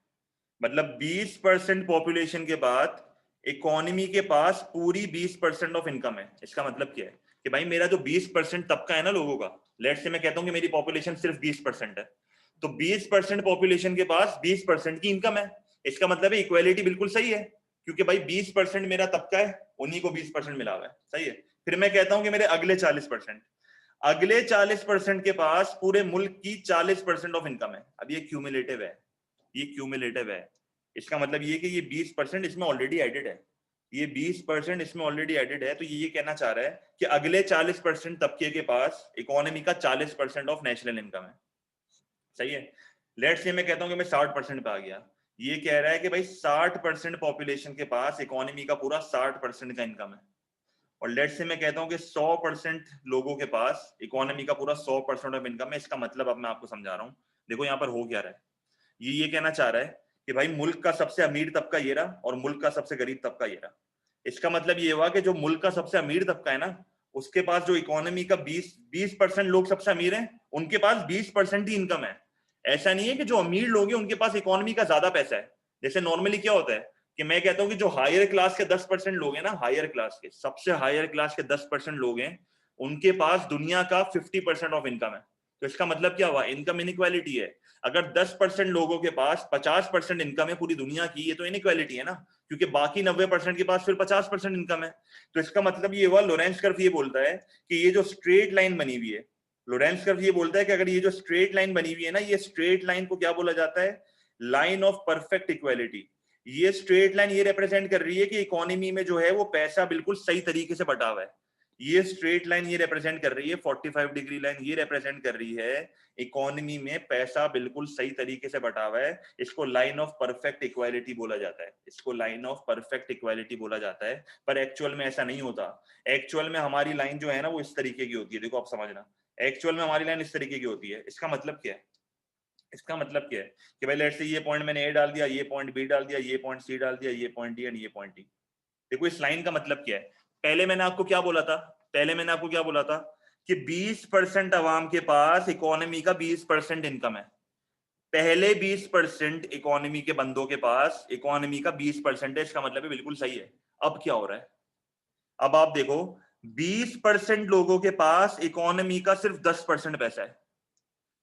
मतलब 20% पॉपुलेशन के बाद इकोनॉमी के पास पूरी 20% ऑफ इनकम है। इसका मतलब क्या है कि भाई मेरा जो 20% तबका है ना लोगों का, लेट्स से मैं कहता हूं कि मेरी पॉपुलेशन सिर्फ 20% है, तो 20% पॉपुलेशन के पास 20% की इनकम है। इसका मतलब है इक्वालिटी बिल्कुल सही है, क्योंकि भाई 20% मेरा तबका है, उन्हीं को 20% मिला हुआ है। सही है, फिर मैं कहता हूं कि मेरे अगले 40% के पास पूरे मुल्क की 40% ऑफ इनकम है। अब ये क्यूमुलेटिव है, ये क्यूमुलेटिव है। इसका मतलब ये कि ये 20% इसमें ऑलरेडी एडेड है, ये 20% इसमें ऑलरेडी एडेड है। तो ये कहना चाह रहा है कि अगले 40% तबके के पास इकोनॉमी का 40% ऑफ नेशनल इनकम है। सही है, लेट्स से मैं कहता हूं कि मैं 60% पे आ गया, ये कह रहा है कि भाई 60% पॉपुलेशन के पास इकोनॉमी का पूरा 60% का इनकम है। और लेट्स से मैं कहता हूं कि 100% लोगों के पास इकोनॉमी का पूरा 100% ऑफ इनकम है। इसका मतलब अब मैं आपको समझा रहा हूं। देखो यहाँ पर हो क्या रहा है, ये कहना चाह रहा है कि भाई मुल्क का सबसे अमीर तबका ये रहा और मुल्क का सबसे गरीब तबका ये रहा। इसका मतलब ये हुआ कि जो मुल्क का सबसे अमीर तबका है ना, उसके पास जो इकोनॉमी का 20% लोग सबसे अमीर हैं, उनके पास 20% ही इनकम है। ऐसा नहीं है कि जो अमीर लोग हैं उनके पास इकोनॉमी का ज्यादा पैसा है। जैसे नॉर्मली क्या होता है कि मैं कहता हूं कि जो हायर क्लास के 10% लोग हैं ना, हायर क्लास के, सबसे हायर क्लास के 10% लोग हैं, उनके पास दुनिया का 50% ऑफ इनकम है। तो इसका मतलब क्या हुआ? इनकम इनइक्वालिटी है। अगर 10% लोगों के पास 50% इनकम है पूरी दुनिया की, ये तो इनइक्वालिटी है ना, क्योंकि बाकी 90% के पास फिर 50% इनकम है। तो इसका मतलब ये हुआ, लोरेंट्ज कर्व ये बोलता है कि ये जो स्ट्रेट लाइन बनी हुई है, लोरेंट्ज कर्व ये बोलता है कि अगर ये जो स्ट्रेट लाइन बनी हुई है ना, ये स्ट्रेट लाइन को क्या बोला जाता है? Line of perfect equality. ये स्ट्रेट लाइन ये रिप्रेजेंट कर रही है कि इकोनॉमी में जो है वो पैसा बिल्कुल सही तरीके से बटा हुआ है। ये स्ट्रेट लाइन ये रिप्रेजेंट कर रही है, 45 डिग्री लाइन ये रिप्रेजेंट कर रही है इकोनॉमी में पैसा बिल्कुल सही तरीके से बटा हुआ है। इसको लाइन ऑफ परफेक्ट इक्वालिटी बोला जाता है, इसको लाइन ऑफ परफेक्ट इक्वालिटी बोला जाता है। पर एक्चुअल में ऐसा नहीं होता। एक्चुअल में हमारी लाइन जो है ना वो इस तरीके की होती है, देखो आप समझना, एक्चुअल में हमारी लाइन इस तरीके की होती है। इसका मतलब क्या है? इसका मतलब क्या है कि भाई लेट्स से ये पॉइंट मैंने ए डाल दिया, ये पॉइंट बी डाल दिया, ये पॉइंट सी डाल दिया, ये पॉइंट डी एंड ये पॉइंट डी। देखो इस लाइन का मतलब क्या है? पहले मैंने आपको क्या बोला था? पहले मैंने आपको क्या बोला था कि 20% अवाम के पास इकोनॉमी का 20% इनकम है। पहले 20% इकोनॉमी के बंदों के पास इकोनॉमी का 20% है, इसका मतलब है बिल्कुल सही है। अब क्या हो रहा है? अब आप देखो, 20% लोगों के पास इकोनॉमी का सिर्फ 10% पैसा है।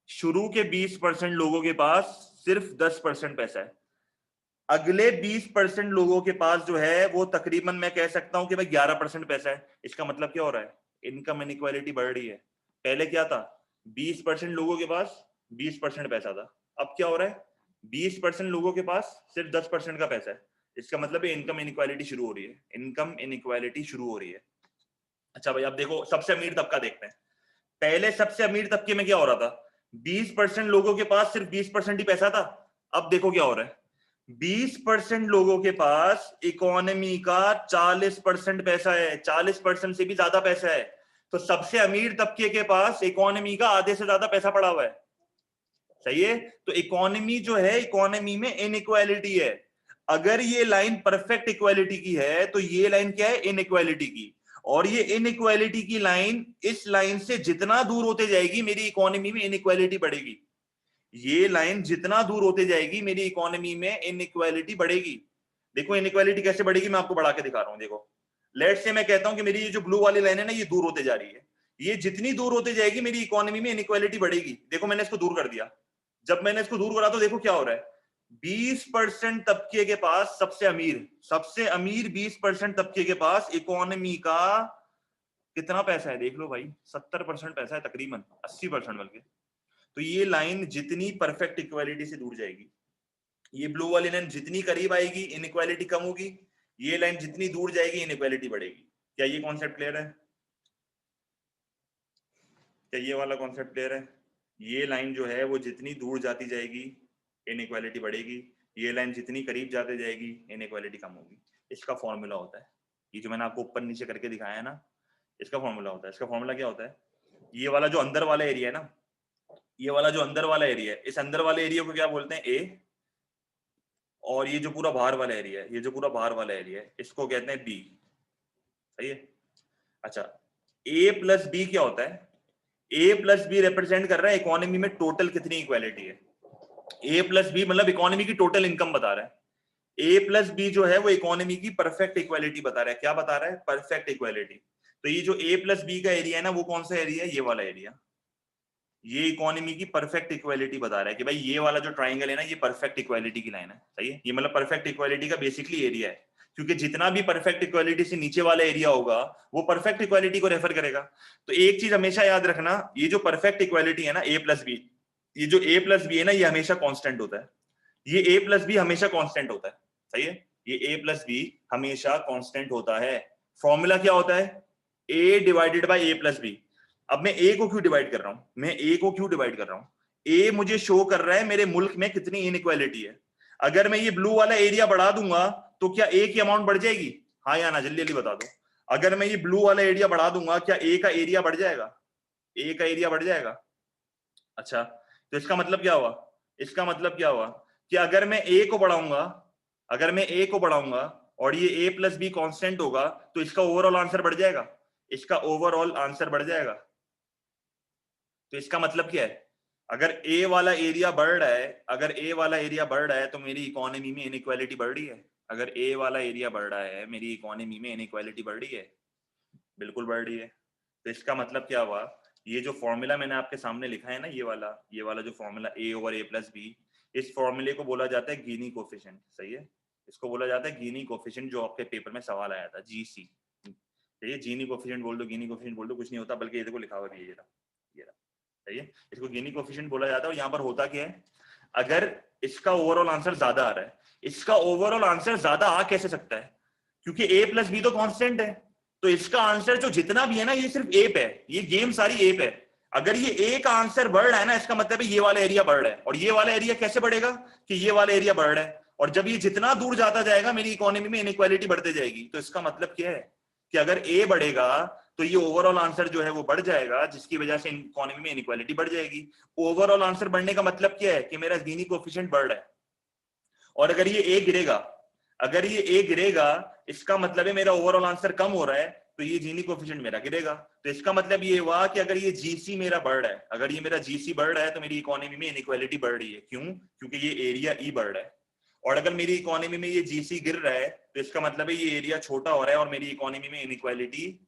शुरू के 20% लोगों के पास सिर्फ 10% पैसा है। अगले 20% लोगों के पास जो है वो तकरीबन मैं कह सकता हूं कि भाई 11% पैसा है। इसका मतलब क्या हो रहा है? इनकम इनइक्वालिटी बढ़ रही है। पहले क्या था? 20% लोगों के पास 20% पैसा था। अब क्या हो रहा है? 20% लोगों के पास सिर्फ 10% का पैसा है। इसका मतलब है इनकम इनइक्वालिटी शुरू हो रही है, इनकम इनइक्वालिटी शुरू हो रही है। अच्छा भाई अब देखो सबसे अमीर तबका देखते हैं। पहले सबसे अमीर तबके में क्या हो रहा था? 20% लोगों के पास सिर्फ 20% ही पैसा था। अब देखो क्या हो रहा है, 20% लोगों के पास इकोनॉमी का 40% पैसा है, 40% से भी ज्यादा पैसा है। तो सबसे अमीर तबके के पास इकोनॉमी का आधे से ज्यादा पैसा पड़ा हुआ है। सही है? तो इकोनॉमी जो है, इकोनॉमी में इनइक्वालिटी है। अगर ये लाइन परफेक्ट इक्वालिटी की है तो ये लाइन क्या है? इनइक्वालिटी की। और ये इनइक्वालिटी की लाइन, इस लाइन से जितना दूर होते जाएगी मेरी इकोनॉमी में इनइक्वालिटी बढ़ेगी। ये लाइन जितना दूर होते जाएगी मेरी इकोनॉमी में इनइक्वालिटी बढ़ेगी। देखो इनइक्वालिटी कैसे बढ़ेगी, मैं आपको बढ़ा के दिखा रहा हूं। देखो लेट्स से मैं कहता हूं कि मेरी ये जो ब्लू वाली लाइन है ना ये दूर होते जा रही है। ये जितनी दूर होते जाएगी मेरी इकोनॉमी में इनइक्वालिटी बढ़ेगी। देखो मैंने इसको दूर कर दिया। जब मैंने इसको दूर करा तो देखो क्या हो रहा है, 20% तबके के पास सबसे अमीर 20% तबके के पास इकोनॉमी का कितना पैसा है? देख लो भाई, 70% पैसा है, तकरीबन 80% बल्कि। तो ये लाइन जितनी परफेक्ट इक्वालिटी से दूर जाएगी, ये ब्लू वाली लाइन जितनी करीब आएगी इनइक्वालिटी कम होगी, ये लाइन जितनी दूर जाएगी इनइक्वालिटी बढ़ेगी। क्या ये कॉन्सेप्ट क्लियर है? क्या ये वाला कॉन्सेप्ट क्लियर है? ये लाइन जो है वो जितनी दूर जाती जाएगी इनइक्वालिटी बढ़ेगी, ये लाइन जितनी करीब जाते जाएगी इनइक्वालिटी कम होगी। इसका फॉर्मूला होता है, ये जो मैंने आपको ऊपर नीचे करके दिखाया है ना, इसका फॉर्मूला होता है। इसका फॉर्मूला क्या होता है? ये वाला जो अंदर वाला एरिया है ना, ये वाला जो अंदर वाला एरिया है, इस अंदर वाले एरिया को क्या बोलते हैं? ए। और ये जो पूरा बाहर वाला एरिया है, ये जो पूरा बाहर वाला एरिया है, इसको कहते हैं बी। सही है? अच्छा, ए प्लस बी क्या होता है? ए प्लस बी रिप्रेजेंट कर रहा है इकोनॉमी में टोटल कितनी इक्वालिटी है। ए प्लस बी मतलब इकोनॉमी की टोटल इनकम बता रहा है। ए प्लस बी जो है वो इकोनॉमी की परफेक्ट इक्वालिटी बता रहा है। क्या बता रहा है? Perfect equality. तो ये जो ए प्लस बी का एरिया है ना, वो कौन सा एरिया है? ये वाला एरिया। ये इकोनॉमी की परफेक्ट इक्वालिटी बता रहा है कि भाई ये वाला जो ट्राइंगल है ना, ये परफेक्ट इक्वालिटी की लाइन है। सही है? ये मतलब परफेक्ट इक्वालिटी का बेसिकली एरिया है, क्योंकि जितना भी परफेक्ट इक्वालिटी से नीचे वाला एरिया होगा वो परफेक्ट इक्वालिटी को रेफर करेगा। तो एक चीज हमेशा याद रखना, ये जो परफेक्ट इक्वालिटी है ना ए प्लस बी, ये जो ए प्लस बी है ना, ये हमेशा कॉन्स्टेंट होता है। ये ए प्लस बी हमेशा कॉन्स्टेंट होता है। सही है? ये ए प्लस बी हमेशा कॉन्स्टेंट होता है। फॉर्मूला क्या होता है? A divided by A plus B. अब मैं ए को क्यों डिवाइड कर रहा हूं? मैं ए को क्यों डिवाइड कर रहा हूं? ए मुझे शो कर रहा है मेरे मुल्क में कितनी इनइक्वालिटी है। अगर मैं ये ब्लू वाला एरिया बढ़ा दूंगा तो क्या ए की अमाउंट बढ़ जाएगी? हाँ या ना, जल्दी जल्दी बता दो। अगर मैं ये ब्लू वाला एरिया बढ़ा दूंगा क्या ए का एरिया बढ़ जाएगा? ए का एरिया बढ़ जाएगा। अच्छा, तो इसका मतलब क्या हुआ? इसका मतलब क्या हुआ कि अगर मैं ए को बढ़ाऊंगा, अगर मैं ए को बढ़ाऊंगा और ये ए प्लस बी कॉन्स्टेंट होगा तो इसका ओवरऑल आंसर बढ़ जाएगा। इसका ओवरऑल आंसर बढ़ जाएगा। तो इसका मतलब क्या है? अगर ए वाला एरिया बढ़ रहा है, अगर ए वाला एरिया बढ़ रहा है तो मेरी इकोनॉमी में इनइक्वालिटी बढ़ रही है। अगर ए वाला एरिया बढ़ रहा है, मेरी इकोनॉमी में इनइक्वालिटी बढ़ रही है, बिल्कुल बढ़ रही है। तो इसका मतलब क्या हुआ, ये जो फॉर्मूला मैंने आपके सामने लिखा है ना, ये वाला जो फॉर्मूला ए ओवर ए प्लस बी, इस फॉर्मूले को बोला जाता है गिनी कोफिशिएंट। सही है, इसको बोला जाता है गिनी कोफिशिएंट, जो आपके पेपर में सवाल आया था, जीसी। ये जीनी कोफिशिएंट बोल दो, गिनी कोफिशिएंट बोल दो, कुछ नहीं होता, बल्कि ये देखो लिखा हुआ भी है, ये रहा। सही है, इसको गिनी कोफिशिएंट बोला जाता है। और यहाँ पर होता क्या है, अगर इसका ओवरऑल आंसर ज्यादा आ रहा है, इसका ओवरऑल आंसर ज्यादा आ कैसे सकता है, क्योंकि ए प्लस बी तो कांस्टेंट है, तो इसका आंसर जो जितना भी है ना, ये सिर्फ ए पे है, ये गेम सारी ए पे है। अगर ये ए का आंसर बढ़ रहा है ना, इसका मतलब है ये वाला एरिया बढ़ रहा है। और ये वाला एरिया कैसे बढ़ेगा, कि ये वाला एरिया बढ़ रहा है, और जब ये जितना दूर जाता जाएगा मेरी इकोनॉमी में इनइक्वालिटी बढ़ते जाएगी। तो इसका मतलब क्या है कि अगर ए बढ़ेगा तो ये ओवरऑल आंसर जो है वो बढ़ जाएगा, जिसकी वजह से इकोनॉमी में इनइक्वालिटी बढ़ जाएगी। ओवरऑल आंसर बढ़ने का मतलब क्या है, कि मेरा गिनी कोफिशिएंट बढ़ रहा है। और अगर ये ए गिरेगा, अगर ये ए गिरेगा, इसका मतलब है मेरा ओवरऑल आंसर कम हो रहा है, तो ये जीनी कोफिशिएंट मेरा गिरेगा। तो इसका मतलब ये हुआ कि अगर ये जीसी मेरा बढ़ रहा है, अगर ये मेरा जीसी बढ़ रहा है, तो मेरी इकोनॉमी में इनइक्वालिटी बढ़ रही है। क्यों, क्योंकि ये एरिया ई बढ़ रहा है। और अगर मेरी इकोनॉमी में ये जीसी गिर रहा है, तो इसका मतलब है ये एरिया छोटा हो रहा है और मेरी इकोनॉमी में इनइक्वालिटी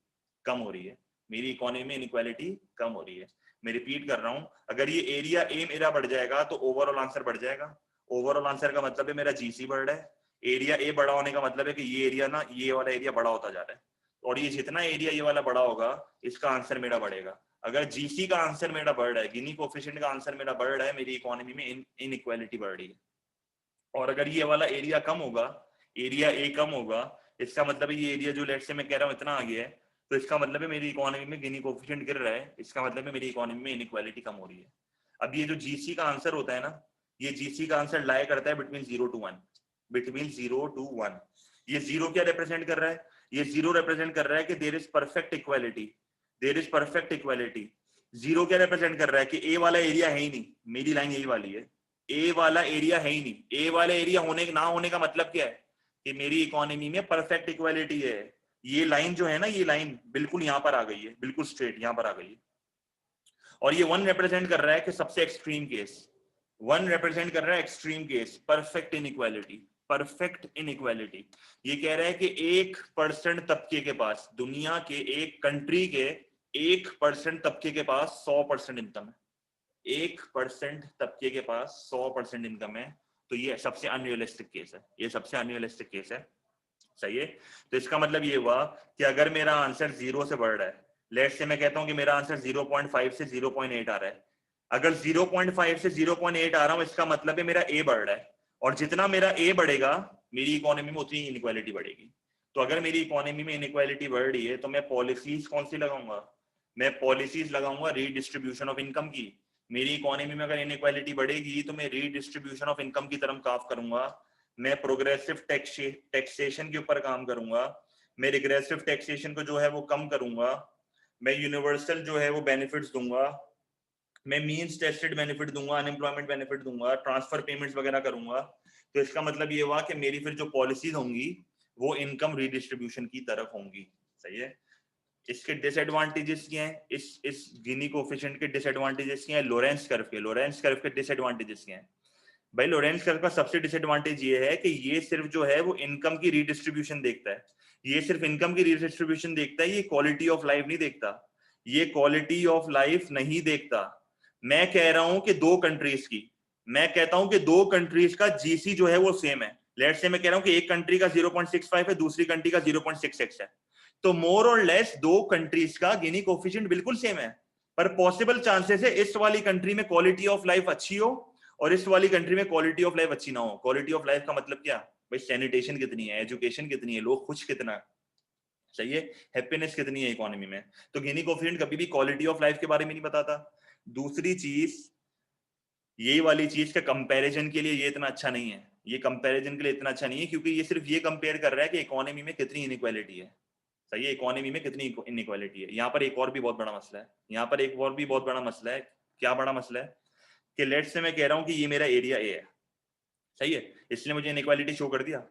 कम हो रही है, मेरी इकोनॉमी में इनइक्वालिटी कम हो रही है। मैं रिपीट कर रहा हूं, अगर ये एरिया ए मेरा बढ़ जाएगा तो ओवरऑल आंसर बढ़ जाएगा। ओवरऑल आंसर का मतलब है मेरा जीसी बढ़ रहा है। एरिया ए बड़ा होने का मतलब है कि ये एरिया ना, ये वाला एरिया बड़ा होता जा रहा है, और ये जितना एरिया ये वाला बड़ा होगा, इसका आंसर मेरा बढ़ेगा। अगर जीसी का आंसर मेरा बढ़ रहा है, गिनी कोफिशिएंट का आंसर मेरा बढ़ रहा है, मेरी इकोनॉमी में इनइक्वालिटी बढ़ रही है। और अगर ये वाला एरिया कम होगा, एरिया ए कम होगा, इसका मतलब है ये एरिया जो लेट से मैं कह रहा हूँ इतना आ गया है, तो इसका मतलब है मेरी इकोनॉमी में गिनी कोफिशिएंट गिर रहा है, इसका मतलब है मेरी इकोनॉमी में इनइक्वालिटी कम हो रही है। अब ये जो जीसी का आंसर होता है ना, ये जीसी का आंसर लाई करता है बिटवीन 0 to 1, बिटवीन 0 to 1। ये जीरो क्या रिप्रेजेंट कर रहा है, ये जीरो रिप्रेजेंट कर रहा है कि there is perfect equality, there is perfect equality. Zero क्या रिप्रेजेंट कर रहा है, कि ए वाला एरिया है ही नहीं, मेरी लाइन यही वाली है, ए वाला एरिया है ही नहीं। ए वाला एरिया होने ना होने का मतलब क्या है, कि मेरी इकोनॉमी में परफेक्ट इक्वालिटी है। ये लाइन जो है ना, ये लाइन बिल्कुल यहाँ पर आ गई है, बिल्कुल स्ट्रेट यहाँ पर आ गई है। और ये वन रिप्रेजेंट कर रहा है कि सबसे एक्सट्रीम केस, वन रिप्रेजेंट कर रहा है extreme case, perfect inequality, perfect inequality. ये कह रहा है कि 1% तबके के पास, दुनिया के एक कंट्री के 1% तबके के पास 100% इनकम है, 1% तबके के पास 100% इनकम है, तो ये सबसे अनरियलिस्टिक केस है, ये सबसे अनरियलिस्टिक केस है। सही है, तो इसका मतलब ये हुआ कि अगर मेरा आंसर 0 से बढ़ रहा है, लेट्स से मैं कहता हूं कि मेरा आंसर 0.5 से 0.8 आ रहा है, अगर 0.5 से 0.8 आ रहा हूं, इसका मतलब है मेरा ए बढ़ रहा है, और जितना मेरा ए बढ़ेगा मेरी इकोनॉमी में उतनी इनइक्वालिटी बढ़ेगी। तो अगर मेरी इकोनॉमी में इनइक्वालिटी बढ़ रही है, तो मैं पॉलिसीज कौन सी लगाऊंगा, मैं पॉलिसीज लगाऊंगा रीडिस्ट्रीब्यूशन ऑफ इनकम की। मेरी इकोनॉमी में अगर इनइक्वालिटी बढ़ेगी, तो मैं रीडिस्ट्रीब्यूशन ऑफ इनकम की तरफ काम करूंगा, मैं प्रोग्रेसिव टैक्सेशन के ऊपर काम करूंगा, मैं रिग्रेसिव टैक्सेशन को जो है वो कम करूंगा, मैं यूनिवर्सल जो है वो बेनिफिट्स दूंगा, मैं मींस टेस्टेड बेनिफिट दूंगा, अनएम्प्लॉयमेंट बेनिफिट दूंगा, ट्रांसफर पेमेंट्स वगैरह करूंगा। तो इसका मतलब ये हुआ कि मेरी फिर जो पॉलिसीज होंगी वो इनकम रीडिस्ट्रीब्यूशन की तरफ होंगी। सही है, इसके डिसएडवांटेजेस क्या हैं, इस गिनी कोफिशिएंट के डिसएडवांटेजेस क्या हैं, लोरेंस कर्व के, लोरेंस कर्व के डिसएडवांटेजेस क्या हैं। भाई लोरेंस कर्व का सबसे डिसएडवांटेज ये है कि ये सिर्फ जो है वो इनकम की रीडिस्ट्रीब्यूशन देखता है, ये सिर्फ इनकम की रीडिस्ट्रीब्यूशन देखता है, ये क्वालिटी ऑफ लाइफ नहीं देखता, ये क्वालिटी ऑफ लाइफ नहीं देखता। मैं कह रहा हूं कि दो कंट्रीज की, मैं कहता हूं कि दो कंट्रीज का जीसी जो है वो सेम है। लेट्स से मैं कह रहा हूं कि एक कंट्री का 0.65 है, दूसरी कंट्री का 0.66 है, तो मोर और लेस दो कंट्रीज का गिनी कोफिशिएंट बिल्कुल सेम है, पर पॉसिबल चांसेस है इस वाली कंट्री में क्वालिटी ऑफ लाइफ अच्छी हो और इस वाली कंट्री में क्वालिटी ऑफ लाइफ अच्छी ना हो। क्वालिटी ऑफ लाइफ का मतलब क्या, भाई सैनिटेशन कितनी है, एजुकेशन कितनी है, लोग खुश कितना है, सही है, हैप्पीनेस कितनी है इकोनॉमी में। तो गिनी कोफिशिएंट कभी भी क्वालिटी ऑफ लाइफ के बारे में नहीं बताता। दूसरी चीज, यही वाली चीज का कंपैरिजन के लिए ये इतना अच्छा नहीं है, ये कंपैरिजन के लिए इतना अच्छा नहीं है, क्योंकि ये सिर्फ ये कंपेयर कर रहा है कि इकोनॉमी में कितनी इनइक्वालिटी है। सही है, इकोनॉमी में कितनी इनइक्वालिटी है। यहाँ पर एक और भी बहुत बड़ा मसला है, यहाँ पर एक और भी बहुत बड़ा मसला है। क्या बड़ा मसला है, कि लेट्स से मैं कह रहा हूं कि ये मेरा एरिया ए है, सही है, इसलिए मुझे इनइक्वालिटी शो कर दिया।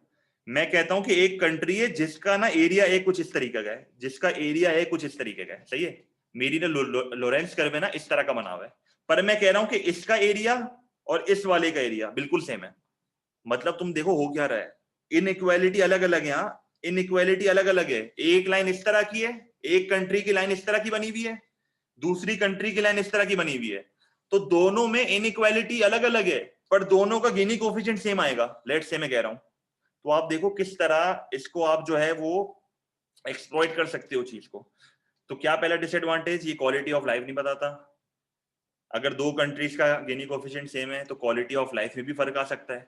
मैं कहता हूं कि एक कंट्री है जिसका ना एरिया ए कुछ इस तरीके का है, जिसका एरिया ए कुछ इस तरीके का है, सही है, मेरी ना लोरेंस कर्व है ना इस तरह का बना हुआ है, पर मैं कह रहा हूं कि इसका एरिया और इस वाले का एरिया बिल्कुल सेम है। मतलब तुम देखो हो क्या रहा है, इनइक्वालिटी अलग अलग है। यहाँ इनइक्वालिटी अलग अलग है, एक लाइन इस तरह की है, एक कंट्री की लाइन इस तरह की बनी हुई है, दूसरी कंट्री की लाइन इस तरह की बनी हुई है, तो दोनों में इनइक्वालिटी अलग अलग है, पर दोनों का गिनी कोफिशिएंट सेम आएगा। लेट्स से मैं कह रहा हूं, तो आप देखो किस तरह इसको आप जो है वो एक्सप्लॉइट कर सकते हो चीज को। तो क्या पहला डिसएडवांटेज, ये क्वालिटी ऑफ लाइफ नहीं बताता। अगर दो कंट्रीज का गिनी कोफिशिएंट सेम है तो क्वालिटी ऑफ लाइफ में भी फर्क आ सकता है।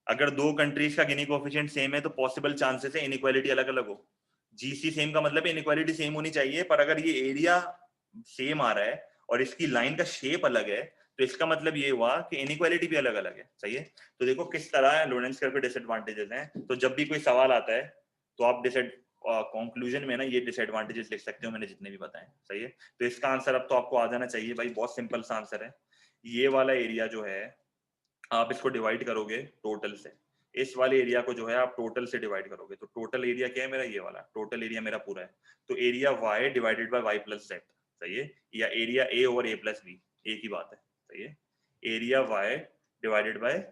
अगर दो कंट्रीज का गिनी कोफिशिएंट सेम है तो पॉसिबल चांसेस है इनइक्वालिटी अलग अलग हो। जीसी सेम का मतलब इनइक्वालिटी सेम होनी चाहिए, पर अगर ये एरिया सेम आ रहा है और इसकी लाइन का शेप अलग है तो इसका मतलब ये हुआ कि इनइक्वालिटी भी अलग अलग है। सही है, तो देखो किस तरह लोरेंट्ज कर्व के डिसएडवांटेजेस हैं। तो जब भी कोई सवाल आता है तो आप कंक्लूजन में ना ये डिसएडवांटेजेस लिख सकते हो, मैंने जितने भी बताए। सही है, तो इसका आंसर अब तो आपको आ जाना चाहिए भाई, बहुत सिंपल सा आंसर है। ये वाला एरिया जो है आप इसको डिवाइड करोगे टोटल से, इस वाले एरिया को जो है आप टोटल से डिवाइड करोगे, तो टोटल एरिया क्या है मेरा, ये वाला टोटल एरिया मेरा पूरा है। तो area y divided by y plus z। सही है, या area a over a plus b, एक ही बात है। सही है, area y divided by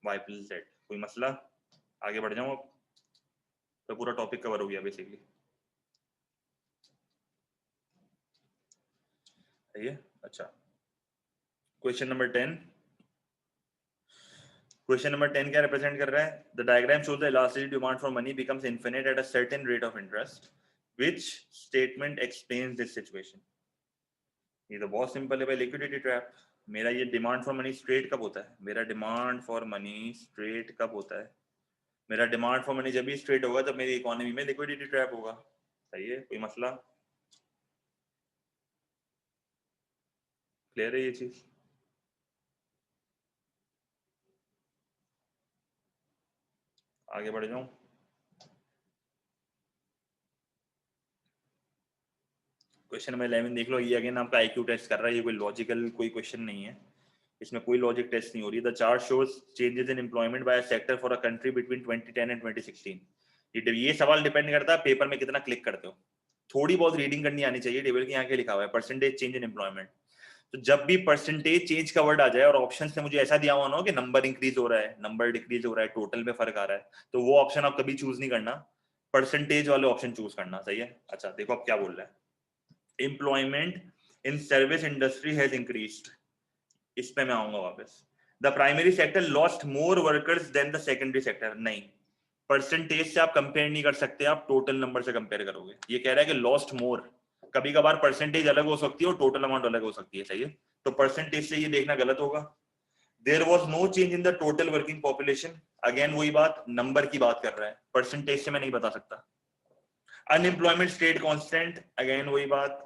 y plus z। कोई मसला? आगे बढ़ जाऊं अब, तो पूरा टॉपिक कवर हो गया बेसिकली। सही है, अच्छा क्वेश्चन नंबर 10। क्वेश्चन नंबर 10 क्या रिप्रेजेंट कर रहा है? The diagram shows the elasticity demand for money becomes infinite at a certain rate of interest, which statement explains this situation? ये तो बहुत सिंपल है भाई, लिक्विडिटी ट्रैप। मेरा ये डिमांड फॉर मनी स्ट्रेट कब होता है? मेरा डिमांड फॉर मनी स्ट्रेट कब होता है? मेरा डिमांड फॉर मनी जब भी स्ट्रेट होगा तब मेरी इकोनॉमी में लिक्विडिटी ट्रैप होगा। सही है, कोई मसला? क्लियर है ये चीज? आगे बढ़ जाऊं, क्वेश्चन नंबर 11 देख लो। ये अगेन आपका आईक्यू टेस्ट कर रहा है, ये कोई लॉजिकल कोई क्वेश्चन नहीं है, इसमें कोई लॉजिक टेस्ट नहीं हो रही। The chart shows changes in employment by sector for a country between 2010 and 2016। ये सवाल डिपेंड करता है पेपर में कितना क्लिक करते हो। थोड़ी बहुत रीडिंग करनी आनी चाहिए। टेबल के यहाँ क्या लिखा हुआ है, परसेंटेज चेंज इन एम्प्लॉयमेंट। तो जब भी परसेंटेज चेंज का वर्ड आ जाए और ऑप्शन में मुझे ऐसा दिया हुआ ना हो कि नंबर इंक्रीज हो रहा है, नंबर डिक्रीज हो रहा है, टोटल में फर्क आ रहा है, तो वो ऑप्शन आप कभी चूज नहीं करना, परसेंटेज वाले ऑप्शन चूज करना। सही है, अच्छा देखो अब क्या बोल रहा है। Employment in service industry has increased, इस पे मैं आऊंगा वापस। The primary sector lost more workers than the secondary sector. नहीं, परसेंटेज से आप कंपेयर नहीं कर सकते, आप टोटल नंबर से कंपेयर करोगे। ये कह रहा है कि लॉस्ट मोर, कभी कभार परसेंटेज अलग हो सकती है और टोटल अमाउंट अलग हो सकती है। सही है, तो परसेंटेज से ये देखना गलत होगा। There was no change in the total working population, again वही बात, नंबर की बात कर रहा है, परसेंटेज से मैं नहीं बता सकता। अनएम्प्लॉयमेंट स्टेट कांस्टेंट, अगेन वही बात,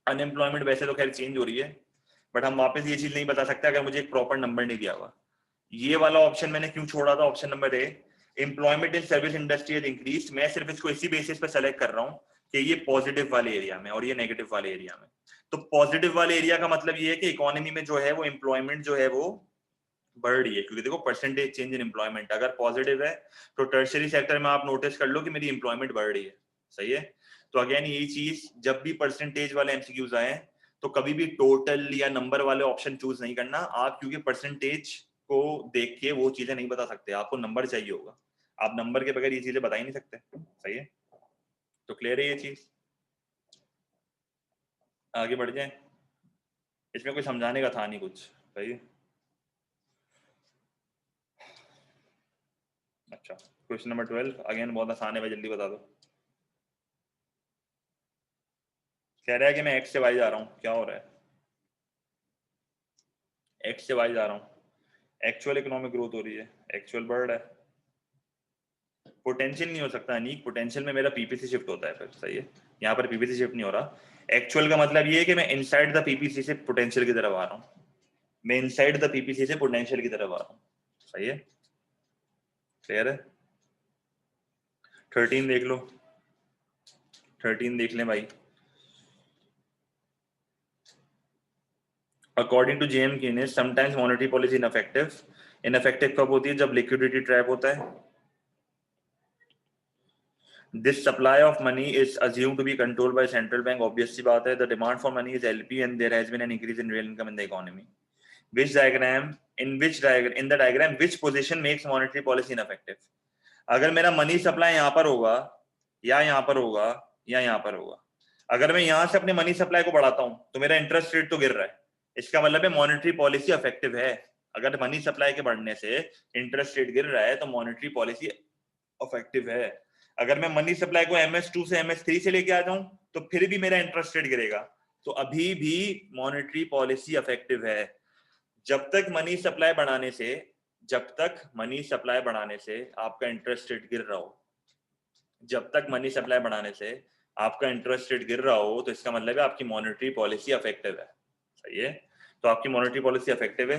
अनएम्प्लॉयमेंट वैसे तो खैर चेंज हो रही है, बट हम वापस ये चीज नहीं बता सकते अगर मुझे एक प्रॉपर नंबर नहीं दिया हुआ। ये वाला ऑप्शन मैंने क्यों छोड़ा था, option number A, employment in service industry has increased. मैं सिर्फ इसको इसी बेसिस पे सेलेक्ट कर रहा हूँ कि ये पॉजिटिव वाले एरिया में और ये नेगेटिव वाले एरिया में। तो पॉजिटिव वाले एरिया का मतलब ये है कि इकोनॉमी में जो है वो एम्प्लॉयमेंट जो है वो बढ़ रही है, क्योंकि देखो परसेंटेज चेंज इन एम्प्लॉयमेंट अगर पॉजिटिव है तो टर्शियरी सेक्टर में आप नोटिस कर लो कि मेरी एम्प्लॉयमेंट बढ़ रही है। सही है, तो अगेन यही चीज, जब भी परसेंटेज वाले एमसीक्यूज आए तो कभी भी टोटल या नंबर वाले ऑप्शन चूज नहीं करना आप, क्योंकि परसेंटेज को देख के वो चीजें नहीं बता सकते, आपको नंबर चाहिए होगा, आप नंबर के बगैर ये चीजें बता ही नहीं सकते। सही है, तो क्लियर है ये चीज? आगे बढ़ जाए, इसमें कोई समझाने का था नहीं कुछ। सही है, अच्छा क्वेश्चन नंबर 12 अगेन बहुत आसान है भाई, जल्दी बता दो। कह रहा है कि मैं एक्स से वाई जा रहा हूँ, क्या हो रहा है? एक्स से वाई जा रहा हूँ, एक्चुअल इकोनॉमिक ग्रोथ हो रही है, एक्चुअल बढ़ रहा है। पोटेंशियल नहीं हो सकता अनीक, पोटेंशियल में मेरा पीपीसी शिफ्ट होता है फिर। सही है, यहाँ पर पीपीसी शिफ्ट नहीं हो रहा। एक्चुअल का मतलब ये है कि मैं इनसाइड द पीपीसी से पोटेंशियल की तरफ आ रहा हूँ, मैं इनसाइड द पीपीसी से पोटेंशियल की तरफ आ रहा हूँ। सही है, क्लियर है? 13 देख लो, 13 देख लें भाई। According to JM Keynes sometimes monetary policy ineffective. Ineffective कब होती है? जब लिक्विडिटी ट्रैप होता है। This supply of money is assumed to be controlled by central bank. Obviously बात है, the demand for money is LP and there has been an increase in real income in the economy. Which diagram, in the diagram, which position makes monetary policy ineffective? अगर मेरा मनी सप्लाई यहाँ पर होगा या यहाँ पर होगा या यहाँ पर होगा, अगर मैं यहाँ से अपने मनी सप्लाई को बढ़ाता हूँ तो मेरा इंटरेस्ट रेट तो गिर रहा है, इसका मतलब है मॉनेटरी पॉलिसी इफेक्टिव है. अगर मनी सप्लाई के बढ़ने से इंटरेस्ट रेट गिर रहा है तो मॉनेटरी पॉलिसी इफेक्टिव है. अगर मैं मनी सप्लाई को MS2 से MS3 से लेके आ जाऊं तो फिर भी मेरा इंटरेस्ट रेट गिरेगा, तो अभी भी मॉनेटरी पॉलिसी इफेक्टिव है. जब तक मनी सप्लाई बढ़ाने से आपका इंटरेस्ट रेट गिर रहा हो, जब तक मनी सप्लाई बढ़ाने से आपका इंटरेस्ट रेट गिर रहा हो, तो इसका मतलब है आपकी मॉनेटरी पॉलिसी इफेक्टिव है. सही है, तो आपकी मॉनेटरी पॉलिसी इफेक्टिव है.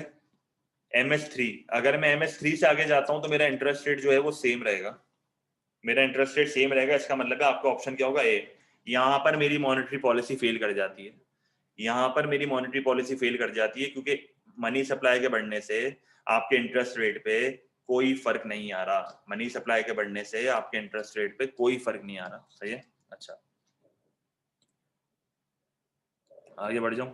MS3, अगर मैं MS3 से आगे जाता हूं तो मेरा इंटरेस्ट रेट जो है वो सेम रहेगा, मेरा इंटरेस्ट रेट सेम रहेगा. इसका मतलब है आपका ऑप्शन क्या होगा? ए. यहाँ पर मेरी मॉनेटरी पॉलिसी फेल कर जाती है, यहाँ पर मेरी मॉनेटरी पॉलिसी फेल कर जाती है क्योंकि मनी सप्लाई के बढ़ने से आपके इंटरेस्ट रेट पे कोई फर्क नहीं आ रहा. मनी सप्लाई के बढ़ने से आपके इंटरेस्ट रेट पे कोई फर्क नहीं आ रहा. सही है. अच्छा, आगे बढ़ जाऊं.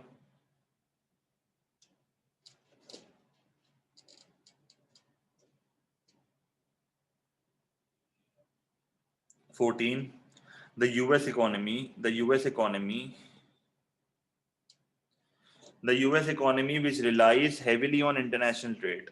The US economy which relies heavily on international trade.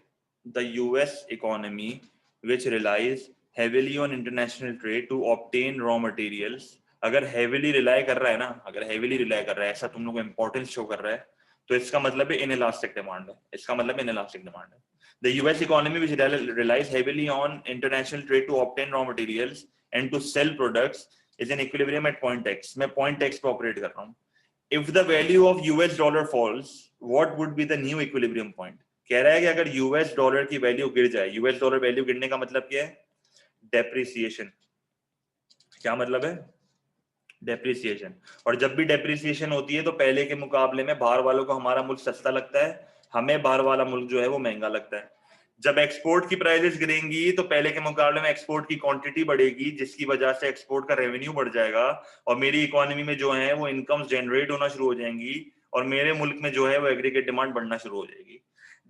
The US economy which relies heavily on international trade to obtain raw materials. अगर heavily rely कर रहा है ना, अगर heavily rely कर रहा है, ऐसा तुम लोग को importance show कर रहा है, तो इसका मतलब है inelastic demand है. इसका मतलब है inelastic demand है. The US economy which relies heavily on international trade to obtain raw materials and to sell products is in equilibrium at point X. मैं point X पे operate कर रहा हूँ. If the value of US dollar falls, what would be the new equilibrium point? कह रहा है कि अगर US डॉलर की वैल्यू गिर जाए, US डॉलर वैल्यू गिरने का मतलब क्या है? डेप्रिसिएशन. क्या मतलब है? डेप्रिसिएशन. और जब भी डेप्रिसिएशन होती है तो पहले के मुकाबले में बाहर वालों को हमारा मुल्क सस्ता लगता है, हमें बाहर वाला मुल्क जो है वो महंगा लगता है. जब एक्सपोर्ट की प्राइसेस गिरेंगी तो पहले के मुकाबले में एक्सपोर्ट की क्वांटिटी बढ़ेगी, जिसकी वजह से एक्सपोर्ट का रेवेन्यू बढ़ जाएगा और मेरी इकोनॉमी में जो है वो इनकम्स जनरेट होना शुरू हो जाएंगी और मेरे मुल्क में जो है वो एग्रीगेट डिमांड बढ़ना शुरू हो जाएगी.